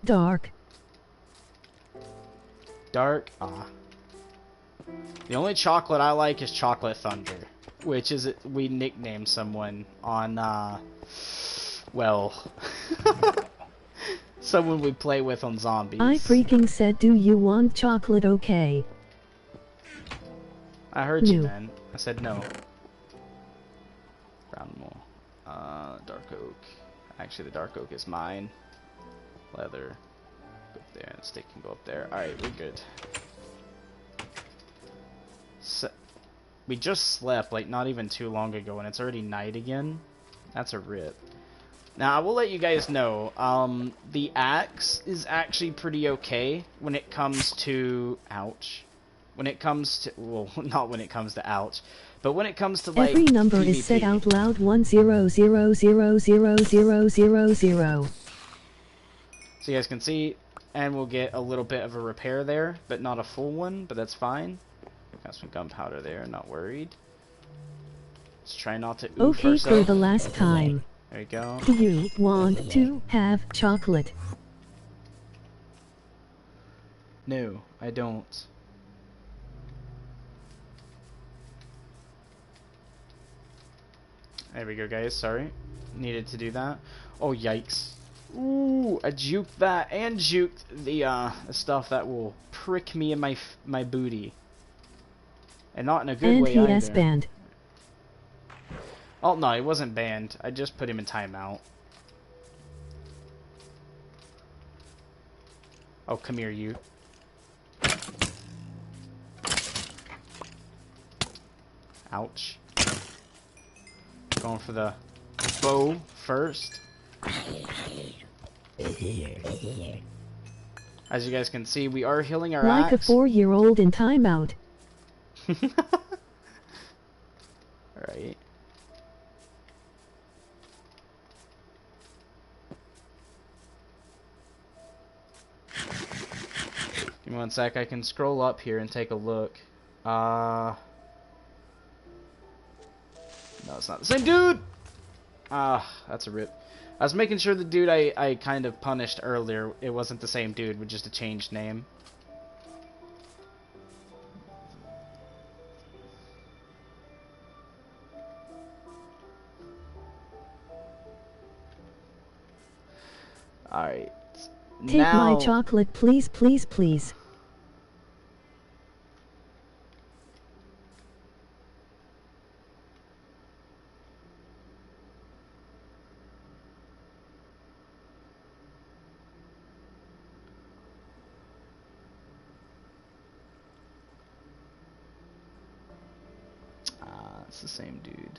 Dark. Dark? Ah. The only chocolate I like is Chocolate Thunder, which is we nicknamed someone on, well, someone we play with on Zombies. I freaking said, do you want chocolate? Okay. I heard you, man. I said no. Brown wool. Dark oak. Actually, the dark oak is mine. Leather. Go up there, and the stick can go up there. Alright, we're good. So, we just slept, like, not even too long ago, and it's already night again. That's a rip. Now, I will let you guys know, the axe is actually pretty okay when it comes to... Ouch. When it comes to... Well, not when it comes to ouch. But when it comes to, like, every number PvP. is said out loud 10000000. So you guys can see, and we'll get a little bit of a repair there, but not a full one, but that's fine. Got some gunpowder there, not worried. Let's try not to oof Okay, ourselves. for the last time. There you go. Do you want to have chocolate? No, I don't. There we go, guys. Sorry. Needed to do that. Oh, yikes. Ooh, I juked that and juked the stuff that will prick me in my booty. And not in a good and way he either. is banned. Oh, no, he wasn't banned. I just put him in timeout. Oh, come here, you. Ouch. Going for the bow first. As you guys can see, we are healing our like axe. a 4-year-old in timeout. Alright. Give me one sec, I can scroll up here and take a look. No, it's not the same dude! That's a rip. I was making sure the dude I kind of punished earlier, it wasn't the same dude with just a changed name. Alright. Take Now... my chocolate, please, please, please. It's the same dude.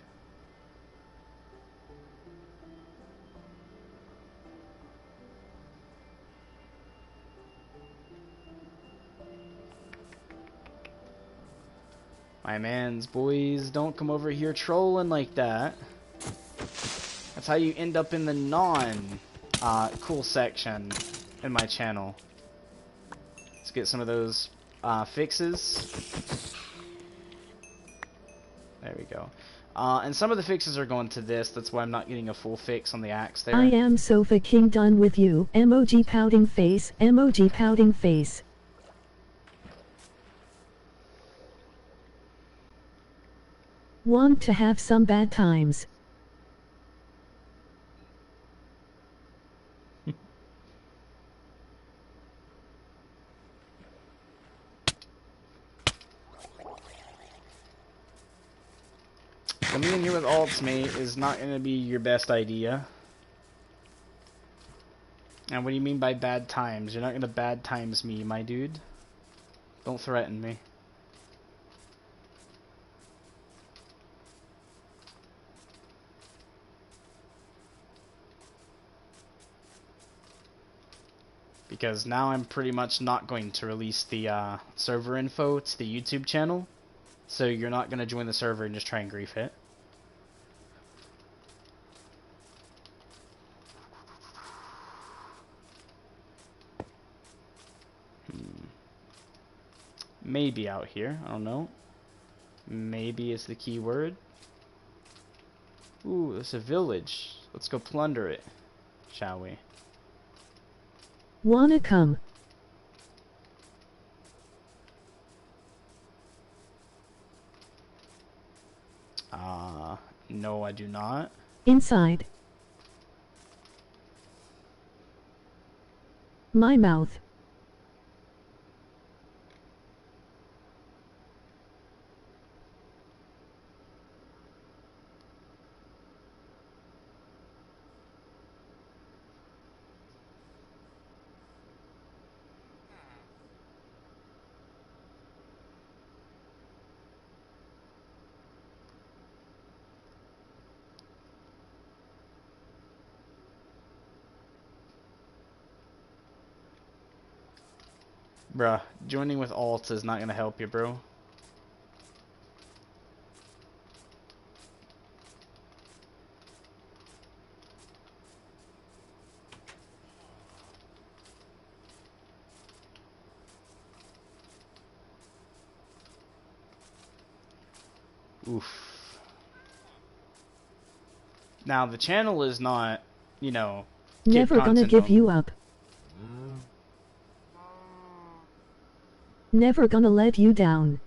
My mans, boys, don't come over here trolling like that. That's how you end up in the cool section in my channel. Let's get some of those fixes. There we go. And some of the fixes are going to this. That's why I'm not getting a full fix on the axe there. I am so fucking done with you. Emoji pouting face. Emoji pouting face. Want to have some bad times. Coming in here with ults, mate, is not going to be your best idea. And what do you mean by bad times? You're not going to bad times me, my dude. Don't threaten me. Because now I'm pretty much not going to release the server info to the YouTube channel. So you're not going to join the server and just try and grief it. Maybe out here. I don't know. Maybe is the key word. Ooh, there's a village. Let's go plunder it, shall we? Wanna come? No, I do not. Inside. My mouth. Bruh, joining with alts is not gonna help you, bro. Oof. Now, the channel is not, you know, kid Never gonna content give only. you up. Never gonna let you down.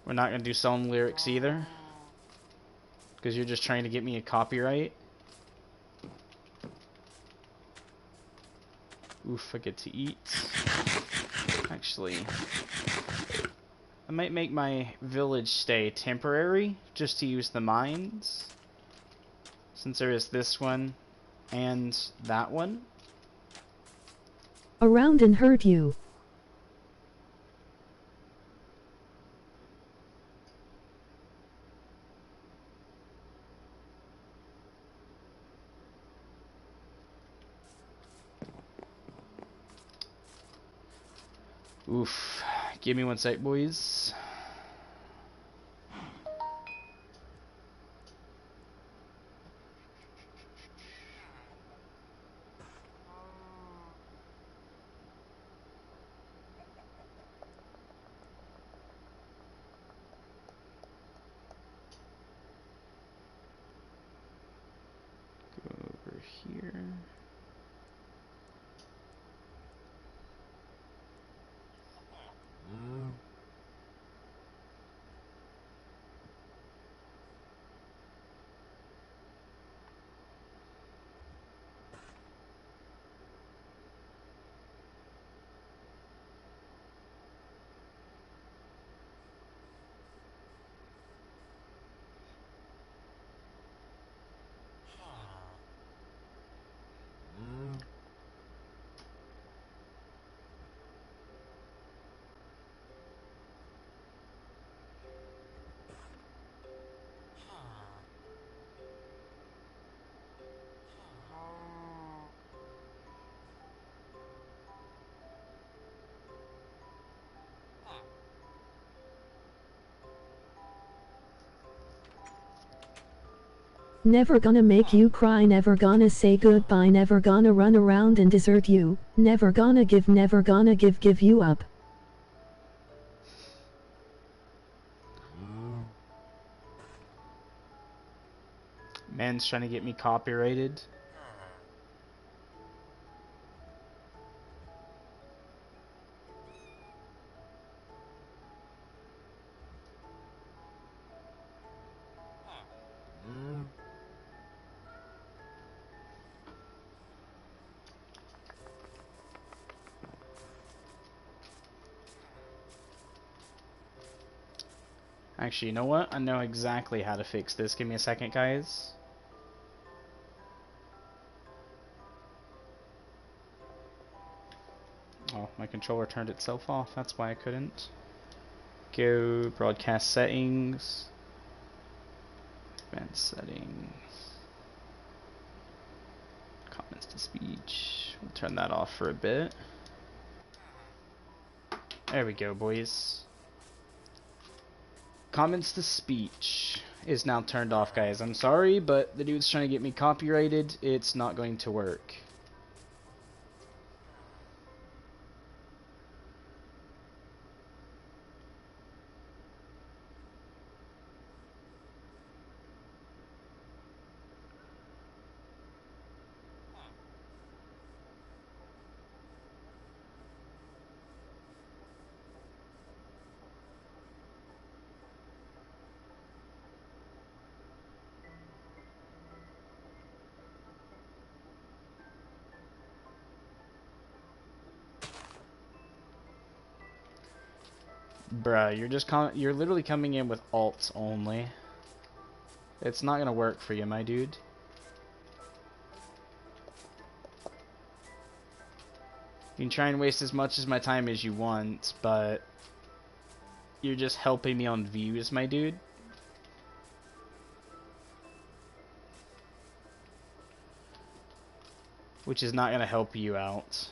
We're not gonna do some lyrics either. Because you're just trying to get me a copyright. Oof, I get to eat. Actually, I might make my village stay temporary, just to use the mines. Since there is this one, and that one. Around and hurt you. Oof. Give me one sec, boys. Go over here. Never gonna make you cry, never gonna say goodbye, never gonna run around and desert you, never gonna give you up. Man's trying to get me copyrighted. Actually, you know what? I know exactly how to fix this. Give me a second, guys. Oh, my controller turned itself off. That's why I couldn't. Go broadcast settings. Advanced settings. Comments to speech. We'll turn that off for a bit. There we go, boys. Comments to speech is now turned off, guys. I'm sorry, but the dude's trying to get me copyrighted. It's not going to work. Bruh, you're literally coming in with alts only. It's not gonna work for you, my dude. You can try and waste as much of my time as you want, but you're just helping me on views, my dude. Which is not gonna help you out.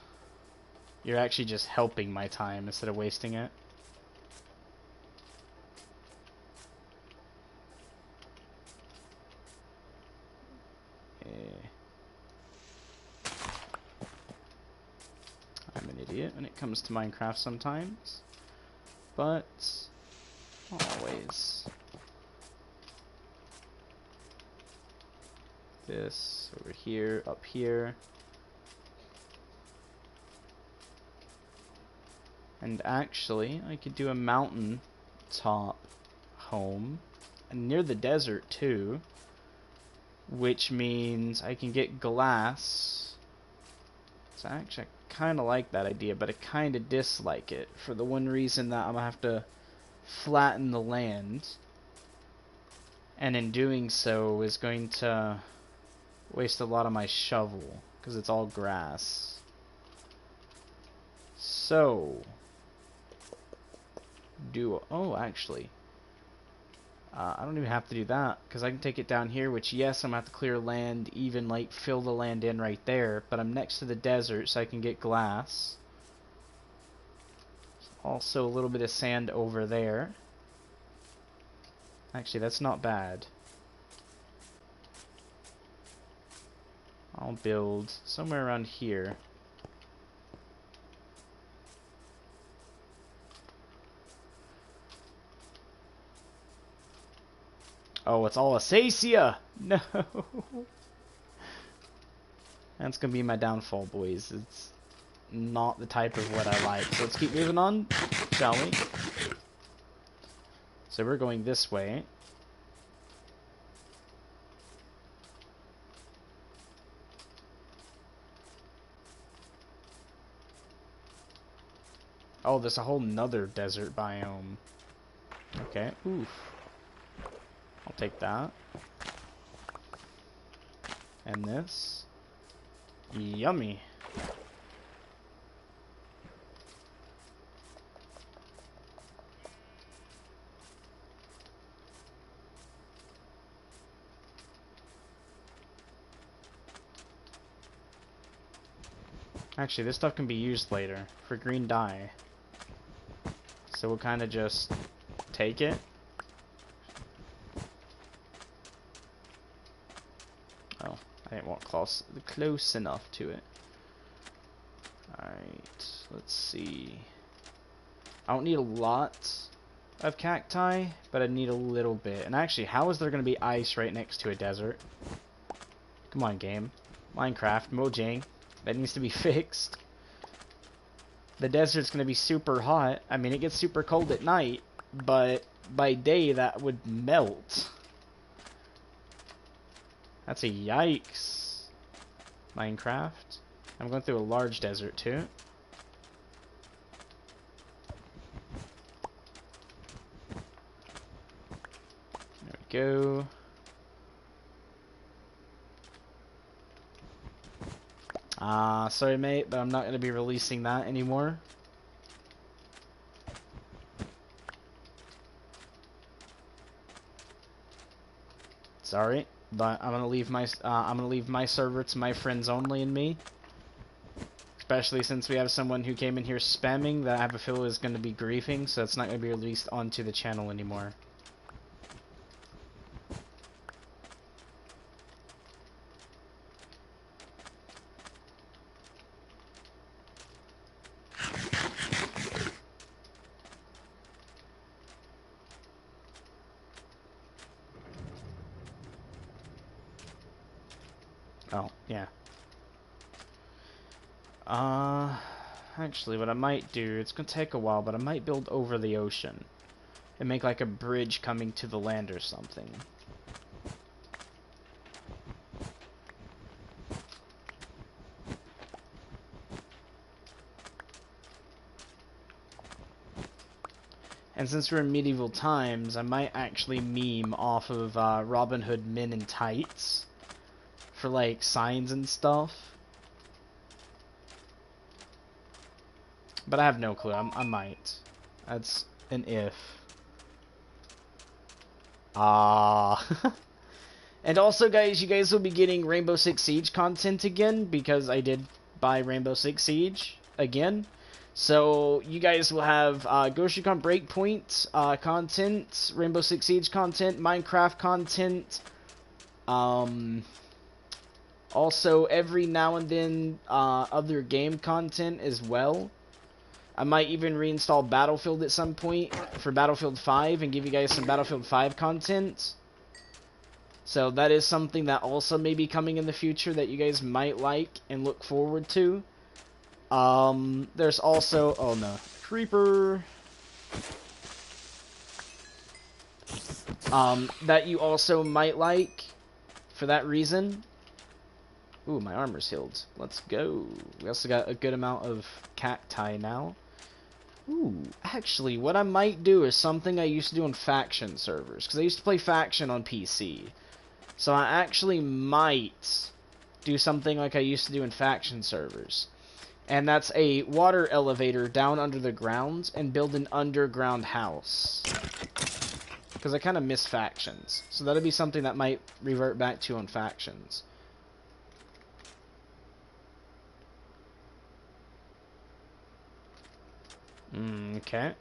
You're actually just helping my time instead of wasting it. I'm an idiot when it comes to Minecraft sometimes, but always. This over here, up here. And actually, I could do a mountain top home, and near the desert too, which means I can get glass. So actually, I kind of like that idea, but I kind of dislike it for the one reason that I'm gonna have to flatten the land, and in doing so is going to waste a lot of my shovel because it's all grass. So actually, I don't even have to do that because I can take it down here, which yes, I'm gonna have to clear land, even like fill the land in right there, but I'm next to the desert so I can get glass. Also a little bit of sand over there. Actually, that's not bad. I'll build somewhere around here. Oh, it's all Acacia! No! That's gonna be my downfall, boys. It's not the type of what I like. So let's keep moving on, shall we? So we're going this way. Oh, there's a whole nother desert biome. Okay, oof. I'll take that. And this. Yummy. Actually, this stuff can be used later for green dye. So we'll kind of just take it. Oh, I didn't want close enough to it. Alright, let's see. I don't need a lot of cacti, but I need a little bit. And actually, how is there going to be ice right next to a desert? Come on, game. Minecraft, Mojang. That needs to be fixed. The desert's going to be super hot. I mean, it gets super cold at night, but by day that would melt. That's a yikes. Minecraft. I'm going through a large desert too. There we go. Sorry mate, but I'm not going to be releasing that anymore. Sorry, but I'm gonna leave my server to my friends only and me. Especially since we have someone who came in here spamming that I have a feel is going to be griefing, so it's not going to be released onto the channel anymore. Oh, yeah. Actually, what I might do, it's gonna take a while, but I might build over the ocean. And make like a bridge coming to the land or something. And since we're in medieval times, I might actually meme off of Robin Hood Men in Tights for like signs and stuff. But I have no clue. I might. That's an if. And also, guys, you guys will be getting Rainbow Six Siege content again because I did buy Rainbow Six Siege again. So you guys will have Ghost Recon Breakpoint content, Rainbow Six Siege content, Minecraft content. Also, every now and then, other game content as well. I might even reinstall Battlefield at some point for Battlefield 5 and give you guys some Battlefield 5 content. So that is something that also may be coming in the future that you guys might like and look forward to. There's also... Oh, no. Creeper. That you also might like for that reason. Ooh, my armor's healed. Let's go. We also got a good amount of cacti now. Ooh, actually, what I might do is something I used to do on faction servers. Because I used to play faction on PC. So I actually might do something like I used to do in faction servers. And that's a water elevator down under the ground and build an underground house. Because I kind of miss factions. So that'll be something that might revert back to on factions. Okay.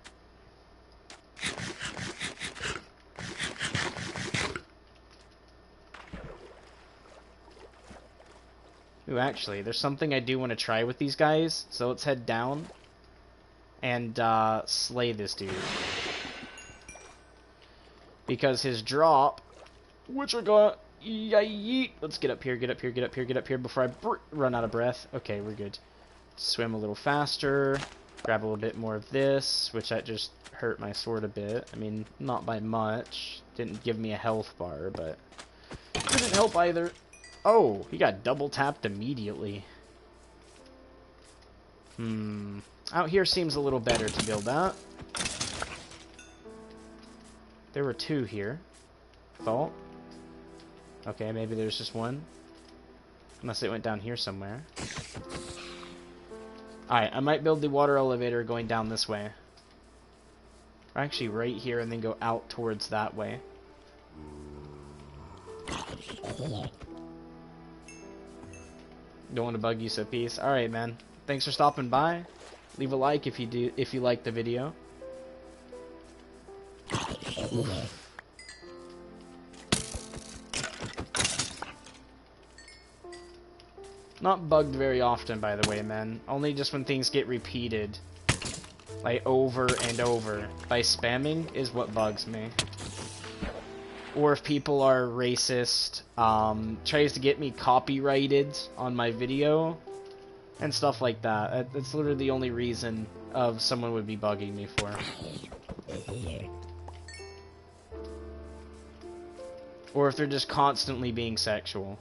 Ooh, actually, there's something I do want to try with these guys. So let's head down and slay this dude. Because his drop, which are gonna... Yeet. Let's get up here, get up here, get up here, get up here before I run out of breath. Okay, we're good. Swim a little faster. Grab a little bit more of this, which that just hurt my sword a bit. I mean, not by much. Didn't give me a health bar, but didn't help either. Oh, he got double tapped immediately. Out here seems a little better to build that. There were two here. Thought. Okay, maybe there's just one. Unless it went down here somewhere. Alright, I might build the water elevator going down this way. Or actually right here and then go out towards that way. Don't want to bug you, so peace. Alright, man. Thanks for stopping by. Leave a like if you like the video. Oof. Not bugged very often, by the way, man. Only just when things get repeated. Like, over and over. By spamming is what bugs me. Or if people are racist, tries to get me copyrighted on my video, and stuff like that. That's literally the only reason of someone would be bugging me for. Or if they're just constantly being sexual.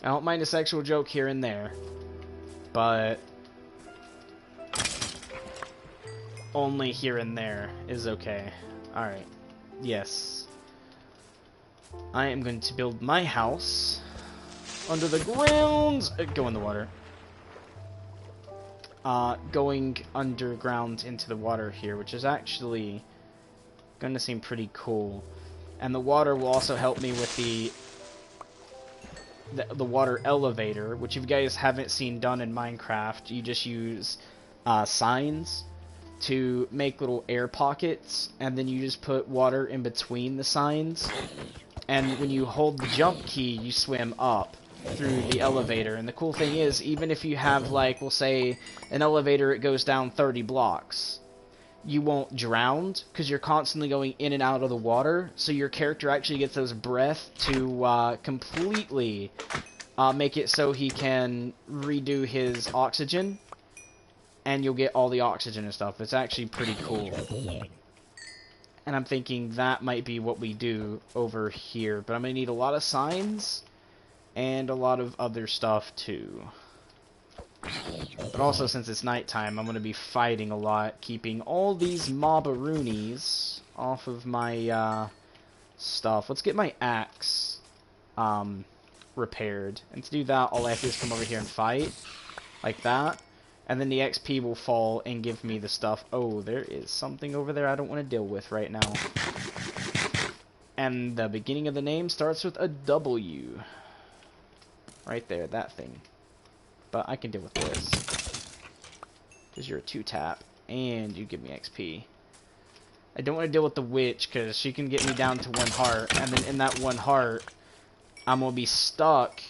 I don't mind a sexual joke here and there, but only here and there is okay. Alright, yes. I am going to build my house under the ground. Go in the water. Going underground into the water here, which is actually going to seem pretty cool. And the water will also help me with the water elevator, which if you guys haven't seen done in Minecraft, you just use signs to make little air pockets, and then you just put water in between the signs, and when you hold the jump key, you swim up through the elevator. And the cool thing is, even if you have, like, we'll say an elevator, it goes down 30 blocks, you won't drown because you're constantly going in and out of the water, so your character actually gets those breath to completely make it so he can redo his oxygen, and you'll get all the oxygen and stuff. It's actually pretty cool. And I'm thinking that might be what we do over here, but I'm going to need a lot of signs and a lot of other stuff too. But also, since it's nighttime, I'm going to be fighting a lot, keeping all these mobaroonies off of my stuff. Let's get my axe repaired. And to do that, all I have to do is come over here and fight, like that. And then the XP will fall and give me the stuff. Oh, there is something over there I don't want to deal with right now. And the beginning of the name starts with a W. Right there, that thing. But I can deal with this. Because you're a 2-tap. And you give me XP. I don't want to deal with the witch, because she can get me down to 1 heart. And then in that 1 heart, I'm going to be stuck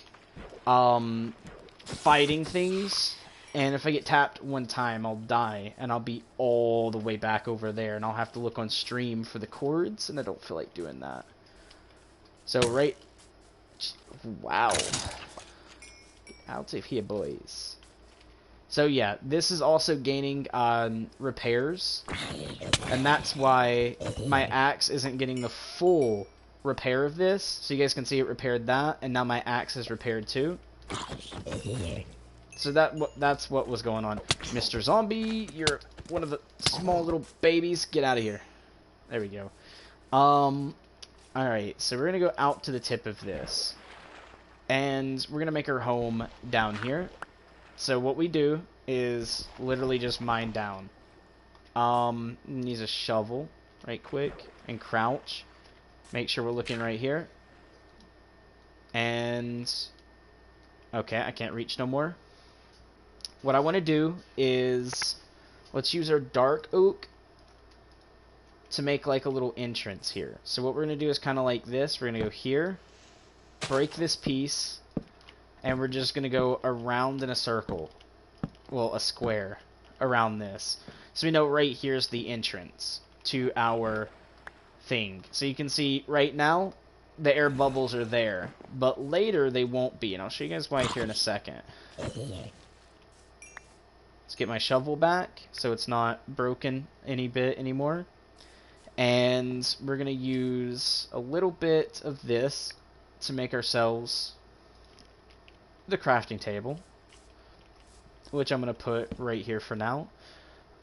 fighting things. And if I get tapped 1 time, I'll die. And I'll be all the way back over there. And I'll have to look on stream for the chords. And I don't feel like doing that. So, right... Wow. Out of here, boys. So, yeah. This is also gaining repairs. And that's why my axe isn't getting the full repair of this. So, you guys can see it repaired that. And now my axe is repaired too. So that's what was going on. Mr. Zombie, you're one of the small little babies. Get out of here. There we go. Alright, so we're going to go out to the tip of this. And we're going to make our home down here. So what we do is literally just mine down. Use a shovel right quick and crouch. Make sure we're looking right here. And... okay, I can't reach no more. What I want to do is, let's use our dark oak to make like a little entrance here. So what we're going to do is kind of like this. We're going to go here, break this piece, and we're just going to go around in a circle. Well, a square around this. So we know right here's the entrance to our thing. So you can see right now, the air bubbles are there. But later they won't be. And I'll show you guys why here in a second. Let's get my shovel back so it's not broken any bit anymore. And we're going to use a little bit of this to make ourselves the crafting table, which I'm going to put right here for now.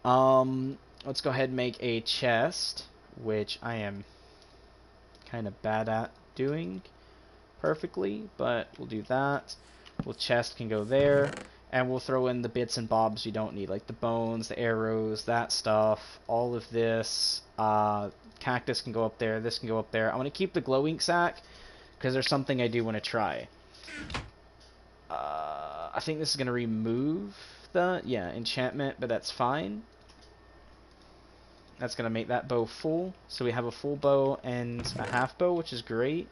Let's go ahead and make a chest, which I am kind of bad at doing perfectly, but we'll do that. Well, chest can go there. And we'll throw in the bits and bobs you don't need, like the bones, the arrows, that stuff, all of this. Cactus can go up there, this can go up there. I'm going to keep the glow ink sack, because there's something I do want to try. I think this is going to remove the, enchantment, but that's fine. That's going to make that bow full. So we have a full bow and a half bow, which is great.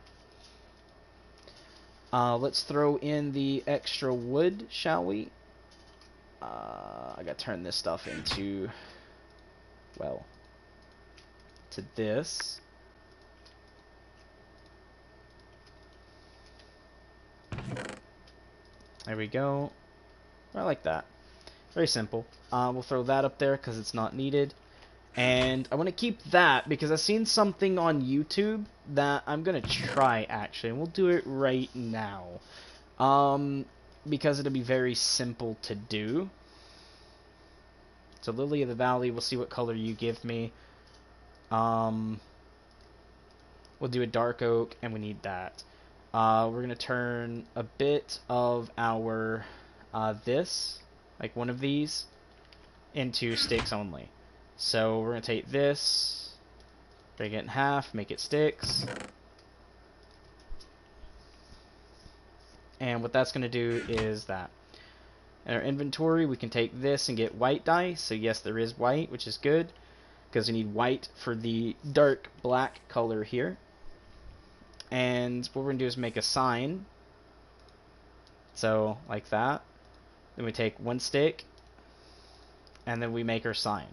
Let's throw in the extra wood, shall we? I gotta turn this stuff into, well, to this. There we go. I like that. Very simple. We'll throw that up there because it's not needed. And I want to keep that because I've seen something on YouTube that I'm going to try, actually. And we'll do it right now. Because it'll be very simple to do. So Lily of the Valley, we'll see what color you give me. We'll do a dark oak, and we need that. We're going to turn a bit of our, this, like one of these, into sticks only. So we're going to take this, break it in half, make it sticks. And what that's going to do is that. In our inventory, we can take this and get white dye. So yes, there is white, which is good, because we need white for the dark black color here. And what we're going to do is make a sign. So, like that. Then we take one stick, and then we make our sign.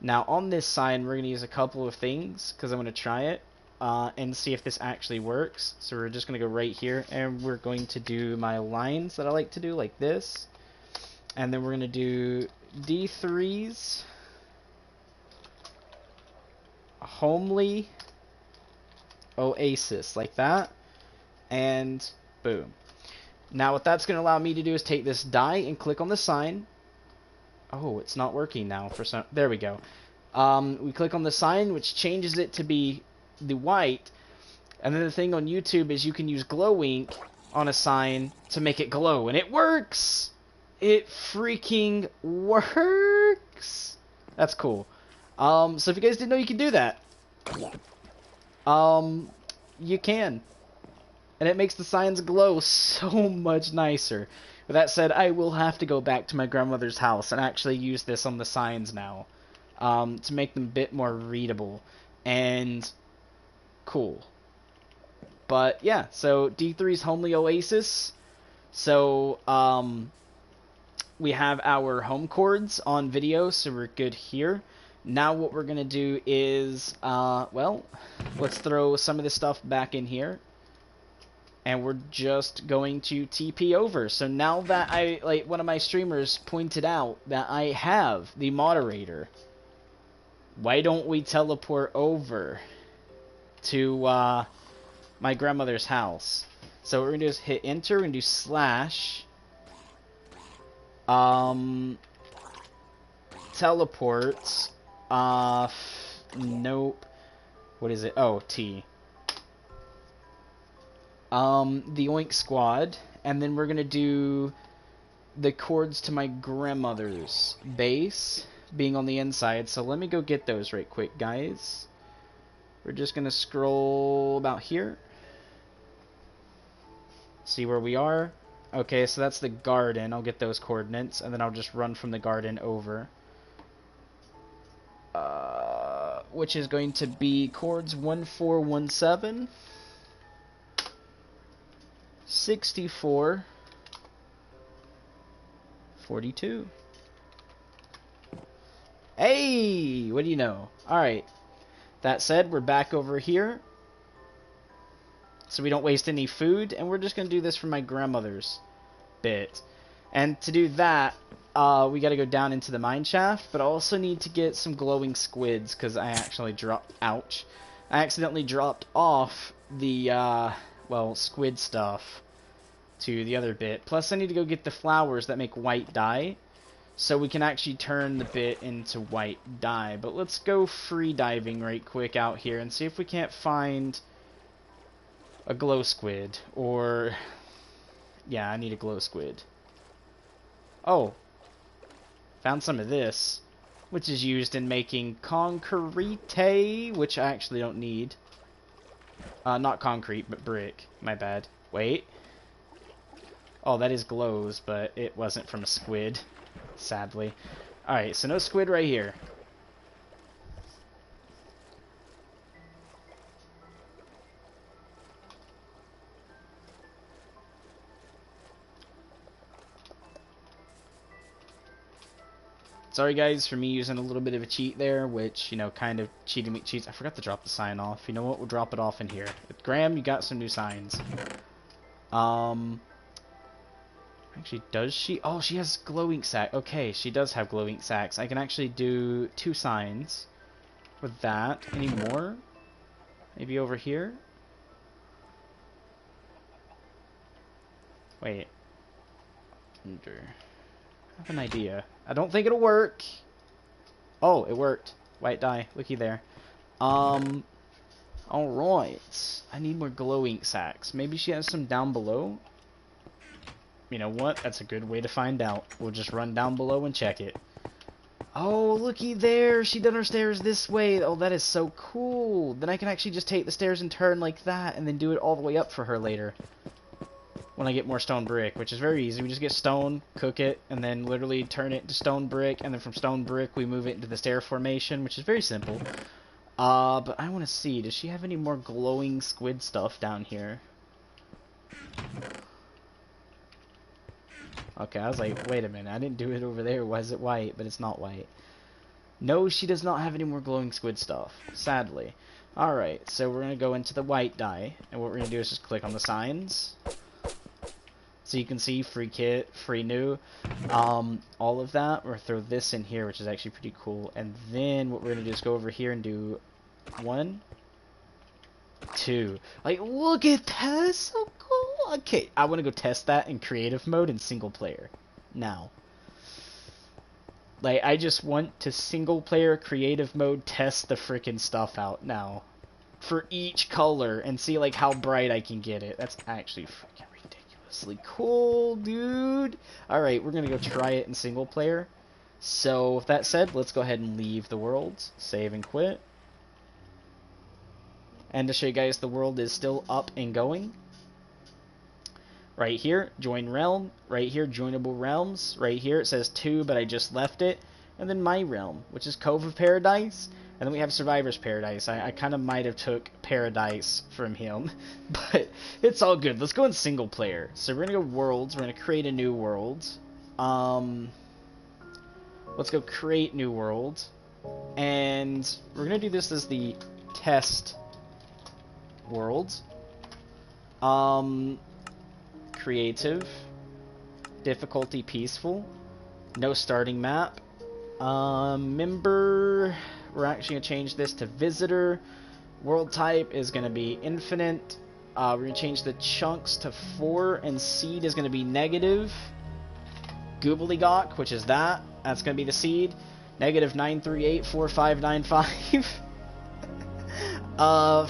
Now, on this sign, we're going to use a couple of things, because I'm going to try it, and see if this actually works. So we're just going to go right here, and we're going to do my lines that I like to do, like this. And then we're going to do D3s, homely oasis, like that, and boom. Now what that's going to allow me to do is take this die and click on the sign. Oh, it's not working now for some... There we go. We click on the sign, which changes it to be the white. And then the thing on YouTube is you can use glow ink on a sign to make it glow. And it works! It freaking works! That's cool. So if you guys didn't know you could do that, you can. And it makes the signs glow so much nicer. With that said, I will have to go back to my grandmother's house and actually use this on the signs now. To make them a bit more readable and cool. But yeah, so D3's Homely Oasis. So we have our home chords on video, so we're good here. Now what we're going to do is, well, let's throw some of this stuff back in here. And we're just going to TP over. So now that one of my streamers pointed out that I have the moderator, why don't we teleport over to my grandmother's house? So what we're going to do is hit enter, we're going to do slash teleports, nope, what is it? Oh, T. The Oink Squad, and then we're gonna do the chords to my grandmother's base being on the inside. So let me go get those right quick, guys. We're just gonna scroll about here, see where we are. Okay, so that's the garden. I'll get those coordinates, and then I'll just run from the garden over, which is going to be chords 1417, 64, 42. Hey, what do you know? Alright, that said, we're back over here, so we don't waste any food, and we're just going to do this for my grandmother's bit. And to do that, we got to go down into the mine shaft, but I also need to get some glowing squids, because I actually dropped, ouch, I accidentally dropped off the, well, squid stuff to the other bit. Plus I need to go get the flowers that make white dye, so we can actually turn the bit into white dye. But let's go free diving right quick out here and see if we can't find a glow squid. Or, yeah, I need a glow squid. Oh, found some of this, which is used in making concrete, which I actually don't need. Not concrete, but brick. My bad. Wait. Oh, that is glows, but it wasn't from a squid, sadly. Alright, so no squid right here. Sorry guys for me using a little bit of a cheat there, which, you know, kind of cheating me cheats. I forgot to drop the sign off. You know what? We'll drop it off in here. With Graham, you got some new signs. Actually, does she? Oh, she has glowing sack. Okay, she does have glowing sacks. I can actually do 2 signs with that. Any more? Maybe over here? Wait. Under. I have an idea. I don't think it'll work. Oh, it worked. White dye. Looky there. Alright. I need more glowing sacks. Maybe she has some down below? You know what? That's a good way to find out. We'll just run down below and check it. Oh, looky there. She done her stairs this way. Oh, that is so cool. Then I can actually just take the stairs and turn like that and then do it all the way up for her later. When I get more stone brick, which is very easy. We just get stone, cook it, and then literally turn it to stone brick, and then from stone brick we move it into the stair formation, which is very simple. But I want to see, does she have any more glowing squid stuff down here? Okay, I was like, wait a minute, I didn't do it over there. Why is it white? But it's not white. No, she does not have any more glowing squid stuff, sadly. Alright, so we're going to go into the white dye, and what we're going to do is just click on the signs. So you can see free kit, free new, all of that. We're going to throw this in here, which is actually pretty cool. And then what we're going to do is go over here and do 1, 2. Like, look at that, that's so cool. Okay, I want to go test that in creative mode and single player. Now. Like, I just want to single player creative mode test the freaking stuff out now. For each color and see, like, how bright I can get it. That's actually freaking ridiculously cool, dude. Alright, we're gonna go try it in single player. So, with that said, let's go ahead and leave the worlds. Save and quit. And to show you guys, the world is still up and going. Right here, join realm. Right here, joinable realms. Right here, it says 2, but I just left it. And then my realm, which is Cove of Paradise. And then we have Survivor's Paradise. I kind of might have took Paradise from him. But it's all good. Let's go in single player. So we're going to go worlds. We're going to create a new world. Let's go create new world. And we're going to do this as the test world. Creative. Difficulty peaceful. No starting map. Member, we're actually going to change this to visitor. World type is going to be infinite. We're going to change the chunks to 4, and seed is going to be negative. Goobly-gawk, which is that's going to be the seed. Negative 9384595.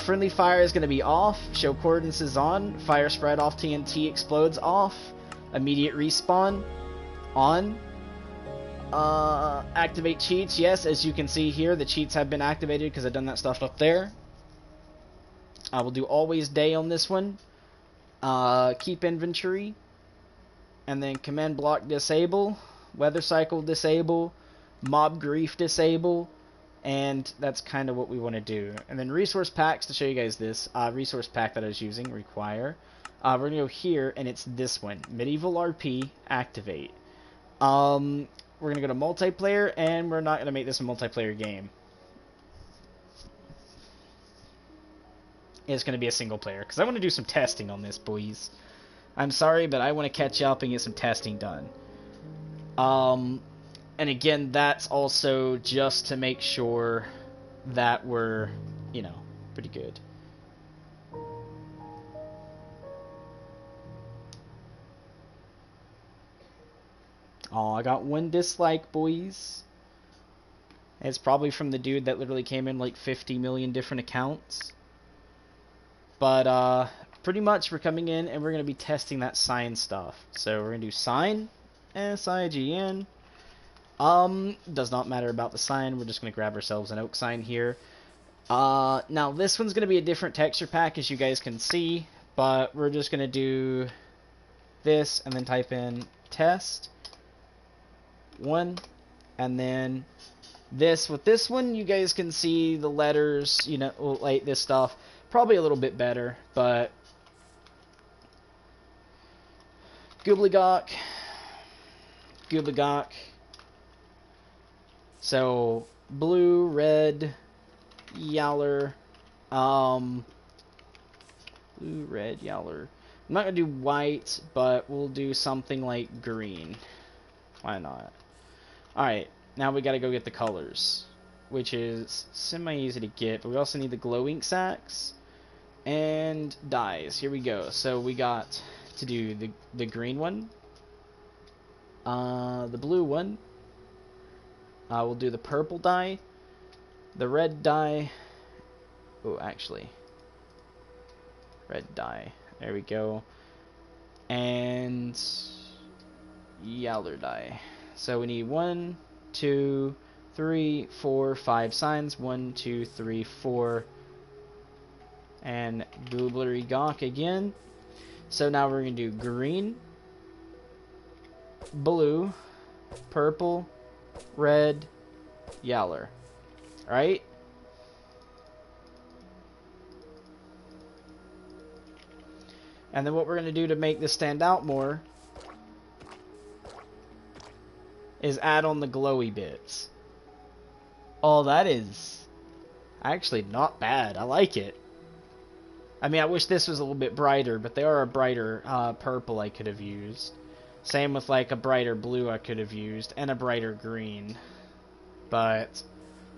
Friendly fire is going to be off. Show coordinates is on. Fire spread off, TNT explodes off. Immediate respawn on. Activate cheats. Yes, as you can see here, the cheats have been activated because I've done that stuff up there. I will do always day on this one. Keep inventory. And then command block disable. Weather cycle disable. Mob grief disable. And that's kind of what we want to do. And then resource packs, to show you guys this. Resource pack that I was using, require. We're going to go here, and it's this one. Medieval RP, activate. We're going to go to multiplayer, and we're not going to make this a multiplayer game. It's going to be a single player, because I want to do some testing on this, boys. I'm sorry, but I want to catch up and get some testing done. And again, that's also just to make sure that we're, you know, pretty good. Oh, I got 1 dislike, boys. It's probably from the dude that literally came in like 50 million different accounts. But, pretty much we're coming in and we're going to be testing that sign stuff. So we're going to do sign, S-I-G-N. Does not matter about the sign. We're just going to grab ourselves an oak sign here. Now this one's going to be a different texture pack, as you guys can see. But we're just going to do this and then type in test 1. And then this. With this one, you guys can see the letters, you know, like this stuff. Probably a little bit better, but Goobly-gawk. Goobly-gawk. So, blue, red, yaller, blue, red, yaller. I'm not going to do white, but we'll do something like green. Why not? Alright, now we got to go get the colors, which is semi-easy to get, but we also need the glow ink sacks and dyes. Here we go. So we got to do the green one, the blue one. We'll do the purple dye, the red dye. Oh, actually, red dye. There we go. And yaller dye. So we need 1, 2, 3, 4, 5 signs. 1, 2, 3, 4. And Goobly-gawk again. So now we're going to do green, blue, purple, red, yaller. Right? And then what we're going to do to make this stand out more is add on the glowy bits. Oh, that is actually not bad. I like it. I mean, I wish this was a little bit brighter, but they are a brighter purple I could have used. Same with like a brighter blue I could have used, and a brighter green. But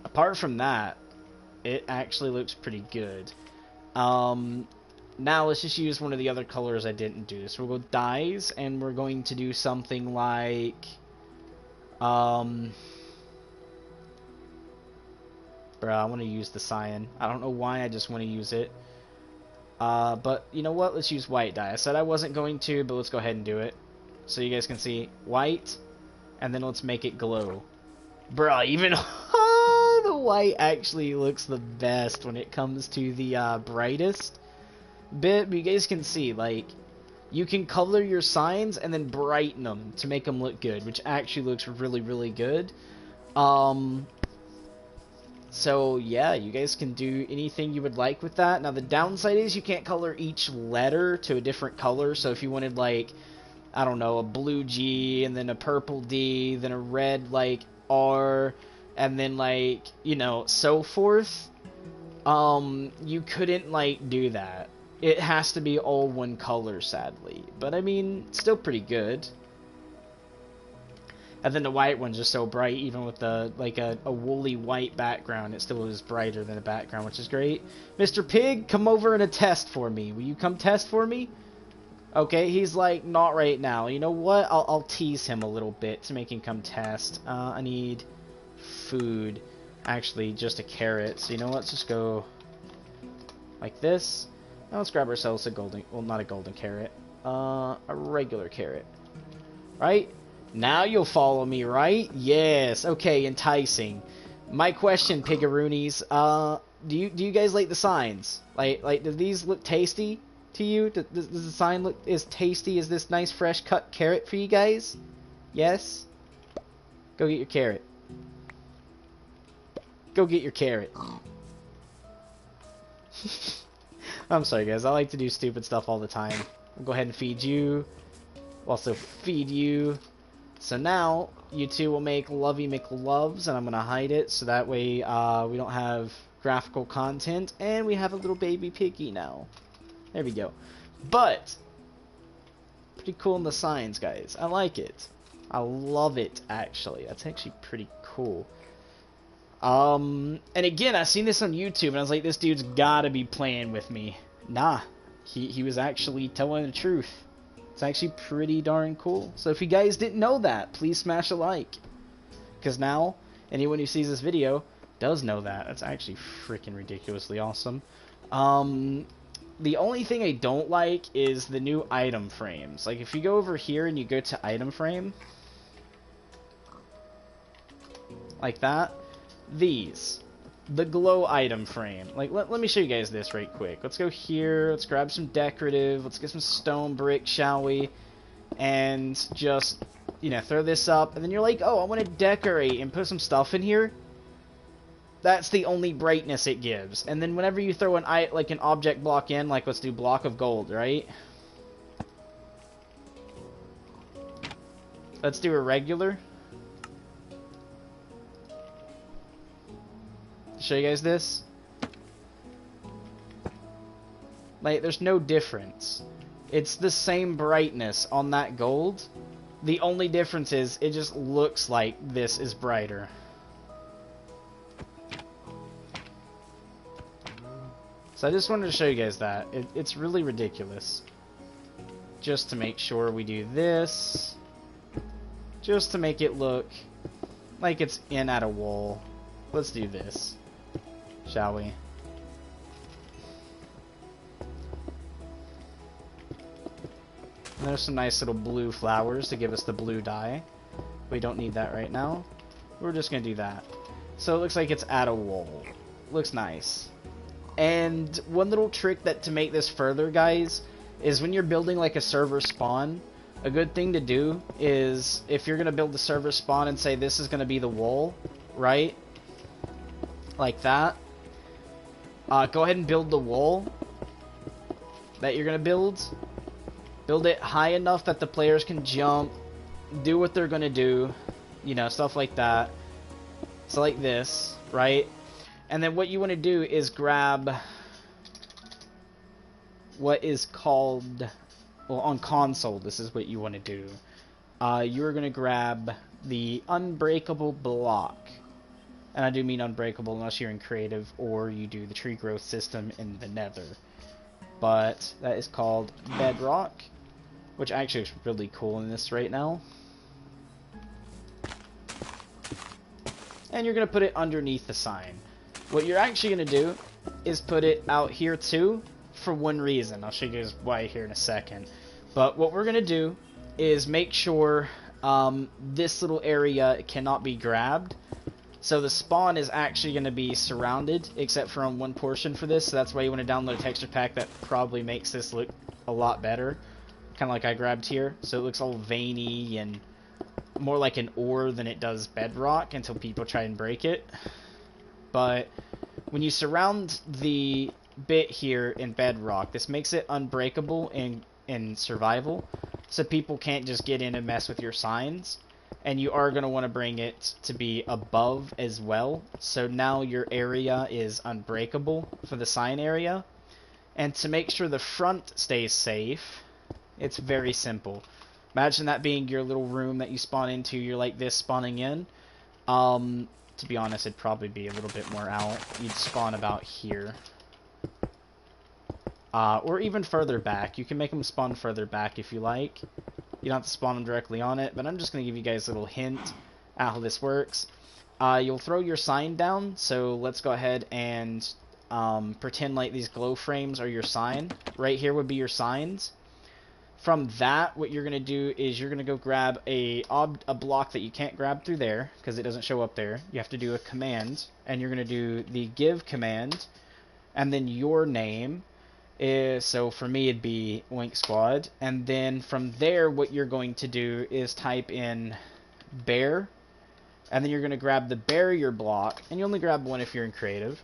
apart from that, it actually looks pretty good. Now let's just use one of the other colors I didn't do. So we'll go dyes, and we're going to do something like, bruh, I want to use the cyan. I don't know why, I just want to use it. But you know what? Let's use white dye. I said I wasn't going to, but let's go ahead and do it. So you guys can see white, and then let's make it glow. Bruh, even the white actually looks the best when it comes to the brightest bit. But you guys can see, like, you can color your signs and then brighten them to make them look good, which actually looks really, really good. So yeah, you guys can do anything you would like with that. Now the downside is you can't color each letter to a different color. So if you wanted, like, I don't know, a blue G, and then a purple D, then a red, like, R, and then, like, you know, so forth, you couldn't, like, do that. It has to be all one color, sadly. But, I mean, still pretty good. And then the white one's just so bright, even with the, like, a woolly white background, it still is brighter than the background, which is great. Mr. Pig, come over and attest for me. Will you come test for me? Okay, he's like, not right now. You know what? I'll tease him a little bit to make him come test. I need food. Actually, just a carrot. So you know what? Let's just go like this. Now let's grab ourselves a golden, well, not a golden carrot. A regular carrot. Right? Now you'll follow me, right? Yes. Okay, enticing. My question, Pigaroonies. Do you guys like the signs? Like, do these look tasty to you? Does the sign look as tasty as this nice fresh cut carrot for you guys? Yes? Go get your carrot. Go get your carrot. I'm sorry, guys. I like to do stupid stuff all the time. We'll go ahead and feed you. We'll also feed you. So now, you two will make Lovey McLoves, and I'm going to hide it, so that way we don't have graphical content, and we have a little baby piggy now. There we go. But, pretty cool in the signs, guys. I like it. I love it, actually. That's actually pretty cool. And again, I seen this on YouTube, and I was like, this dude's gotta be playing with me. Nah, he was actually telling the truth. It's actually pretty darn cool. So if you guys didn't know that, please smash a like. Because now, anyone who sees this video does know that. That's actually freaking ridiculously awesome. The only thing I don't like is the new item frames. Like, if you go over here and you go to item frame, like that, these, the glow item frame. Like, let me show you guys this right quick. Let's go here, let's grab some decorative, let's get some stone brick, shall we? And just, you know, throw this up, and then you're like, oh, I want to decorate and put some stuff in here. That's the only brightness it gives. And then whenever you throw an object block in, like, let's do block of gold, right? Let's do a regular. Show you guys this. Like, there's no difference. It's the same brightness on that gold. The only difference is it just looks like this is brighter. So I just wanted to show you guys that. It's really ridiculous. Just to make sure we do this. Just to make it look like it's in at a wall. Let's do this. Shall we? And there's some nice little blue flowers to give us the blue dye. We don't need that right now. We're just going to do that. So it looks like it's at a wall. Looks nice. And one little trick to make this further, guys, is when you're building like a server spawn, a good thing to do is, if you're going to build the server spawn and say this is going to be the wall, right? Like that. Go ahead and build the wall that you're going to build. Build it high enough that the players can jump, do what they're going to do, you know, stuff like that. So like this, right? And then what you want to do is grab what is called, well, on console, this is what you want to do. You're going to grab the unbreakable block. And I do mean unbreakable unless you're in creative or you do the tree growth system in the nether. but that is called bedrock, which actually is really cool in this right now. And you're going to put it underneath the sign. What you're actually going to do is put it out here too, for one reason. I'll show you guys why here in a second. But what we're going to do is make sure this little area cannot be grabbed. So the spawn is actually going to be surrounded, except for on one portion for this. So that's why you want to download a texture pack that probably makes this look a lot better. Kind of like I grabbed here. So it looks all veiny and more like an ore than it does bedrock until people try and break it. But when you surround the bit here in bedrock, this makes it unbreakable in survival. So people can't just get in and mess with your signs. And you are going to want to bring it to be above as well. So now your area is unbreakable for the sign area. And to make sure the front stays safe, it's very simple. Imagine that being your little room that you spawn into. You're like this spawning in. To be honest, it'd probably be a little bit more out. You'd spawn about here. Or even further back. You can make them spawn further back if you like. You don't have to spawn them directly on it, but I'm just going to give you guys a little hint at how this works. You'll throw your sign down, so let's go ahead and pretend like these glow frames are your sign. Right here would be your signs. From that, what you're going to do is you're going to go grab a block that you can't grab through there, because it doesn't show up there. You have to do a command, and you're going to do the give command, and then your name. So for me it'd be Wink Squad, and then from there what you're going to do is type in bear, and then you're going to grab the barrier block, and you only grab one if you're in creative.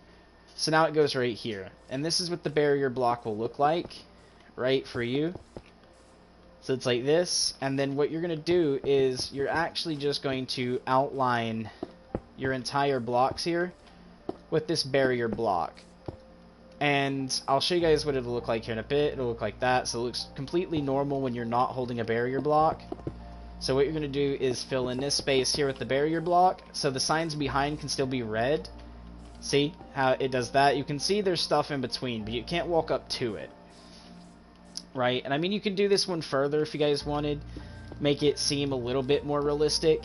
So now it goes right here, and this is what the barrier block will look like right for you. So it's like this, and then what you're going to do is you're actually just going to outline your entire blocks here with this barrier block. And I'll show you guys what it'll look like here in a bit. It'll look like that. So it looks completely normal when you're not holding a barrier block. So what you're going to do is fill in this space here with the barrier block. So the signs behind can still be red. See how it does that? You can see there's stuff in between, but you can't walk up to it. Right? And I mean, you can do this one further if you guys wanted. Make it seem a little bit more realistic.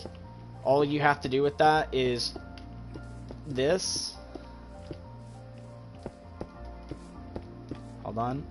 All you have to do with that is this. Hold on.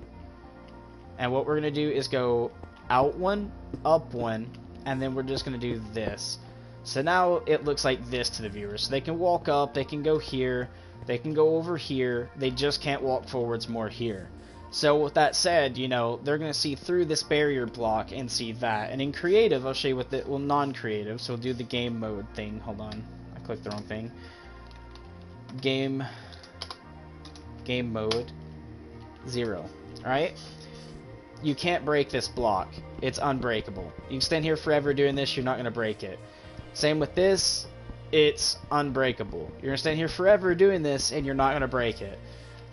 And what we're going to do is go out one, up one, and then we're just going to do this. So now it looks like this to the viewers. So they can walk up, they can go here, they can go over here, they just can't walk forwards more here. So with that said, you know, they're going to see through this barrier block and see that. And in creative, I'll show you what the, well, non-creative, so we'll do the game mode thing. Hold on, I clicked the wrong thing. Game mode 0. Alright? You can't break this block. It's unbreakable. You can stand here forever doing this, you're not going to break it. Same with this, it's unbreakable. You're going to stand here forever doing this, and you're not going to break it.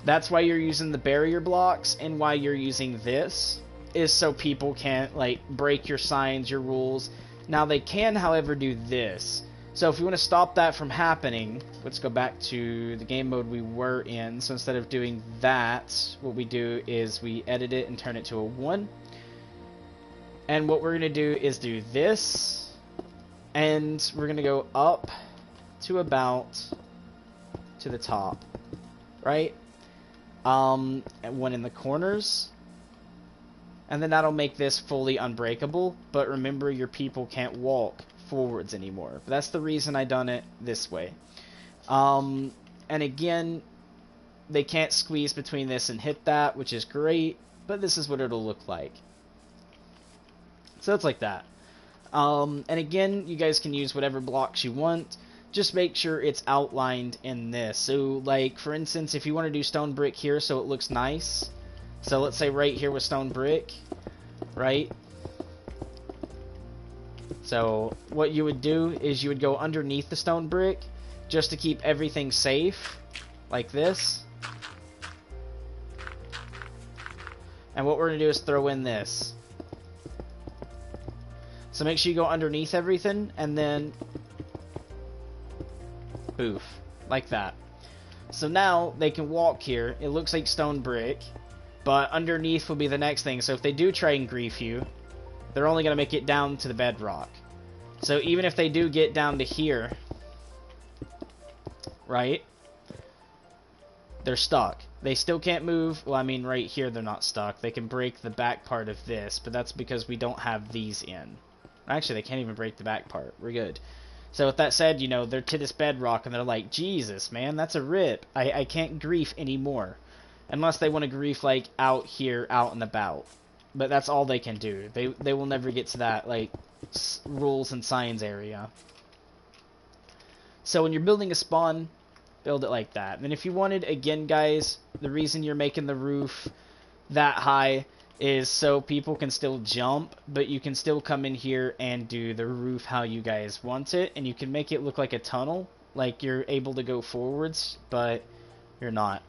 That's why you're using the barrier blocks, and why you're using this, is so people can't, like, break your signs, your rules. Now, they can, however, do this. So if we want to stop that from happening, let's go back to the game mode we were in. So instead of doing that, what we do is we edit it and turn it to a 1. And what we're going to do is do this. And we're going to go up to about to the top. Right? And one in the corners. And then that'll make this fully unbreakable. But remember, your people can't walk forwards anymore. But that's the reason I done it this way. And again, they can't squeeze between this and hit that, which is great, but this is what it'll look like. So it's like that. And again, you guys can use whatever blocks you want. Just make sure it's outlined in this. So like, for instance, if you want to do stone brick here so it looks nice, so let's say right here with stone brick, right? So what you would do is you would go underneath the stone brick just to keep everything safe, like this. And what we're going to do is throw in this. So make sure you go underneath everything, and then poof, like that. So now they can walk here. It looks like stone brick, But underneath will be the next thing. So if they do try and grief you, they're only going to make it down to the bedrock. So even if they do get down to here, right, they're stuck. They still can't move. Well, I mean, right here they're not stuck. They can break the back part of this, but that's because we don't have these in. Actually, they can't even break the back part. We're good. So with that said, you know, they're to this bedrock, and they're like, Jesus, man, that's a rip. I can't grief anymore. Unless they want to grief, like, out here, out and about. But that's all they can do. They will never get to that, like, rules and signs area. So when you're building a spawn, build it like that. And if you wanted, again, guys, the reason you're making the roof that high is so people can still jump, but you can still come in here and do the roof how you guys want it, and you can make it look like a tunnel, like you're able to go forwards, but you're not.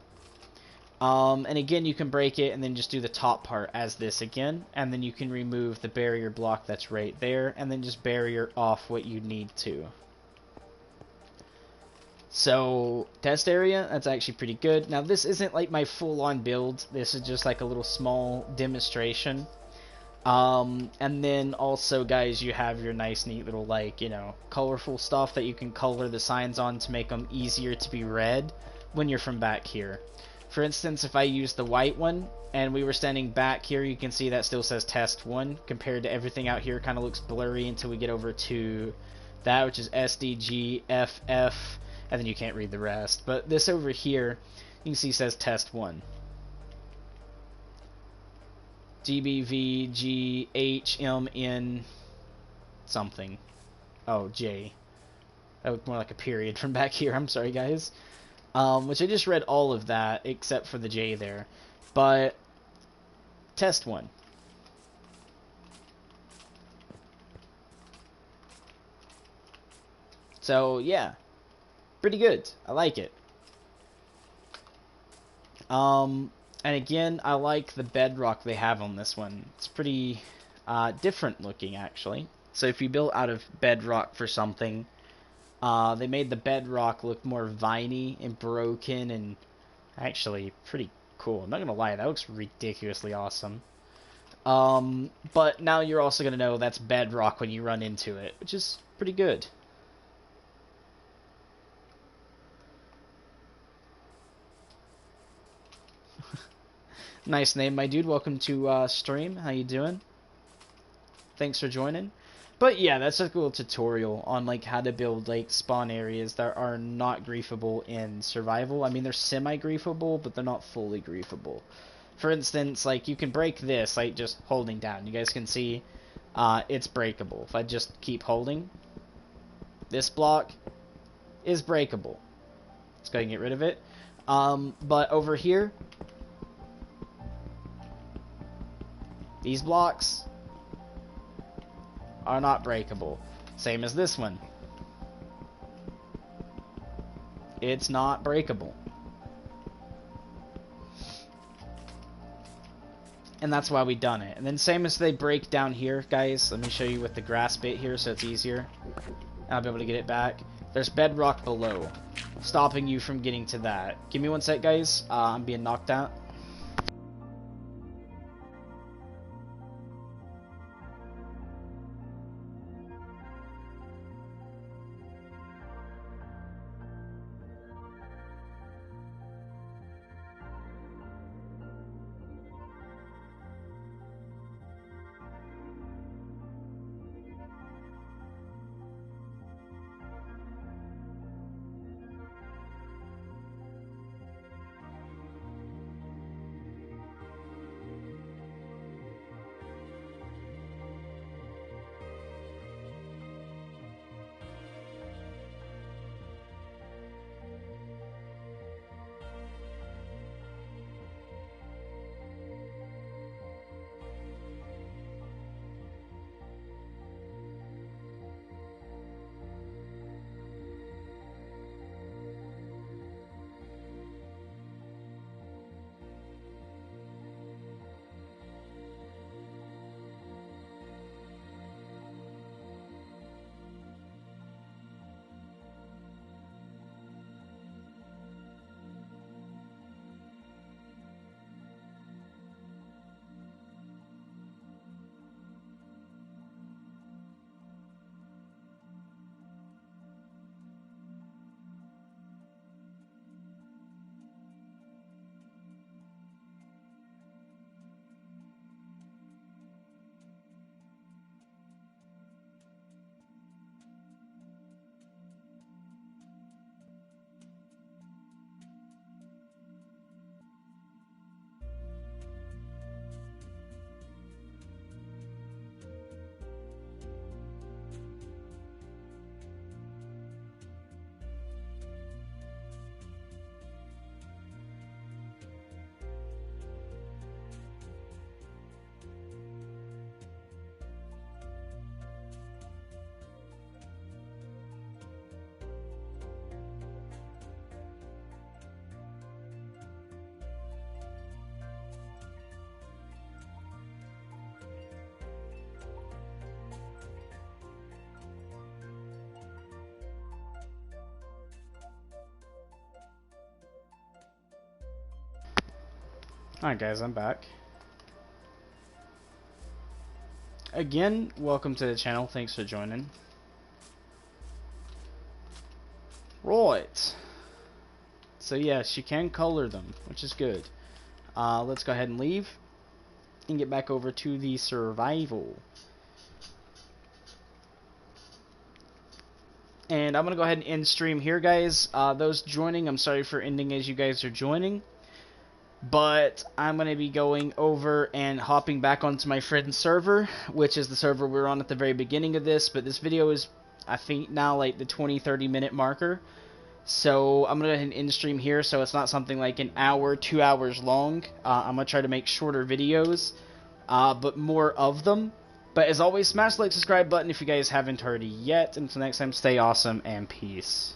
And again, you can break it and then just do the top part as this again, and then you can remove the barrier block that's right there, and then just barrier off what you need to. So, test area, that's actually pretty good. Now, this isn't like my full-on build. This is just like a little small demonstration. And then also, guys, you have your nice, neat little, like, you know, colorful stuff that you can color the signs on to make them easier to be read when you're from back here. For instance, if I use the white one, and we were standing back here, you can see that still says test 1, compared to everything out here kind of looks blurry until we get over to that, which is SDGFF. And then you can't read the rest. But this over here, you can see says test 1. GBVGHMN something. Oh, J. That looked more like a period from back here. I'm sorry, guys. Which I just read all of that except for the J there. But test 1. So, yeah. Pretty good. I like it. And again, I like the bedrock they have on this one. It's pretty different looking, actually. So if you built out of bedrock for something, they made the bedrock look more viney and broken and actually pretty cool. I'm not gonna lie, that looks ridiculously awesome. But now you're also gonna know that's bedrock when you run into it, which is pretty good. Nice name, my dude. Welcome to stream. How you doing? Thanks for joining. But yeah, that's like a little tutorial on like how to build like spawn areas that are not griefable in survival. I mean, they're semi-griefable, but they're not fully griefable. For instance, like you can break this like just holding down. You guys can see it's breakable. If I just keep holding, this block is breakable. Let's go ahead and get rid of it. But over here, these blocks are not breakable. Same as this one. It's not breakable. And that's why we done it. And then same as they break down here, guys. Let me show you with the grass bit here so it's easier. I'll be able to get it back. There's bedrock below, stopping you from getting to that. Give me one sec, guys. I'm being knocked out. Alright guys, I'm back. Again, welcome to the channel. Thanks for joining. Right. So yes, you can color them, which is good. Let's go ahead and leave and get back over to the survival. And I'm going to go ahead and end stream here, guys. Those joining, I'm sorry for ending as you guys are joining. But I'm going to be going over and hopping back onto my friend's server, which is the server we were on at the very beginning of this. But this video is, I think, now like the 20-30 minute marker. So I'm going to go ahead and end stream here so it's not something like an hour, 2 hours long. I'm going to try to make shorter videos, but more of them. But as always, smash the like, subscribe button if you guys haven't already yet. Until next time, stay awesome and peace.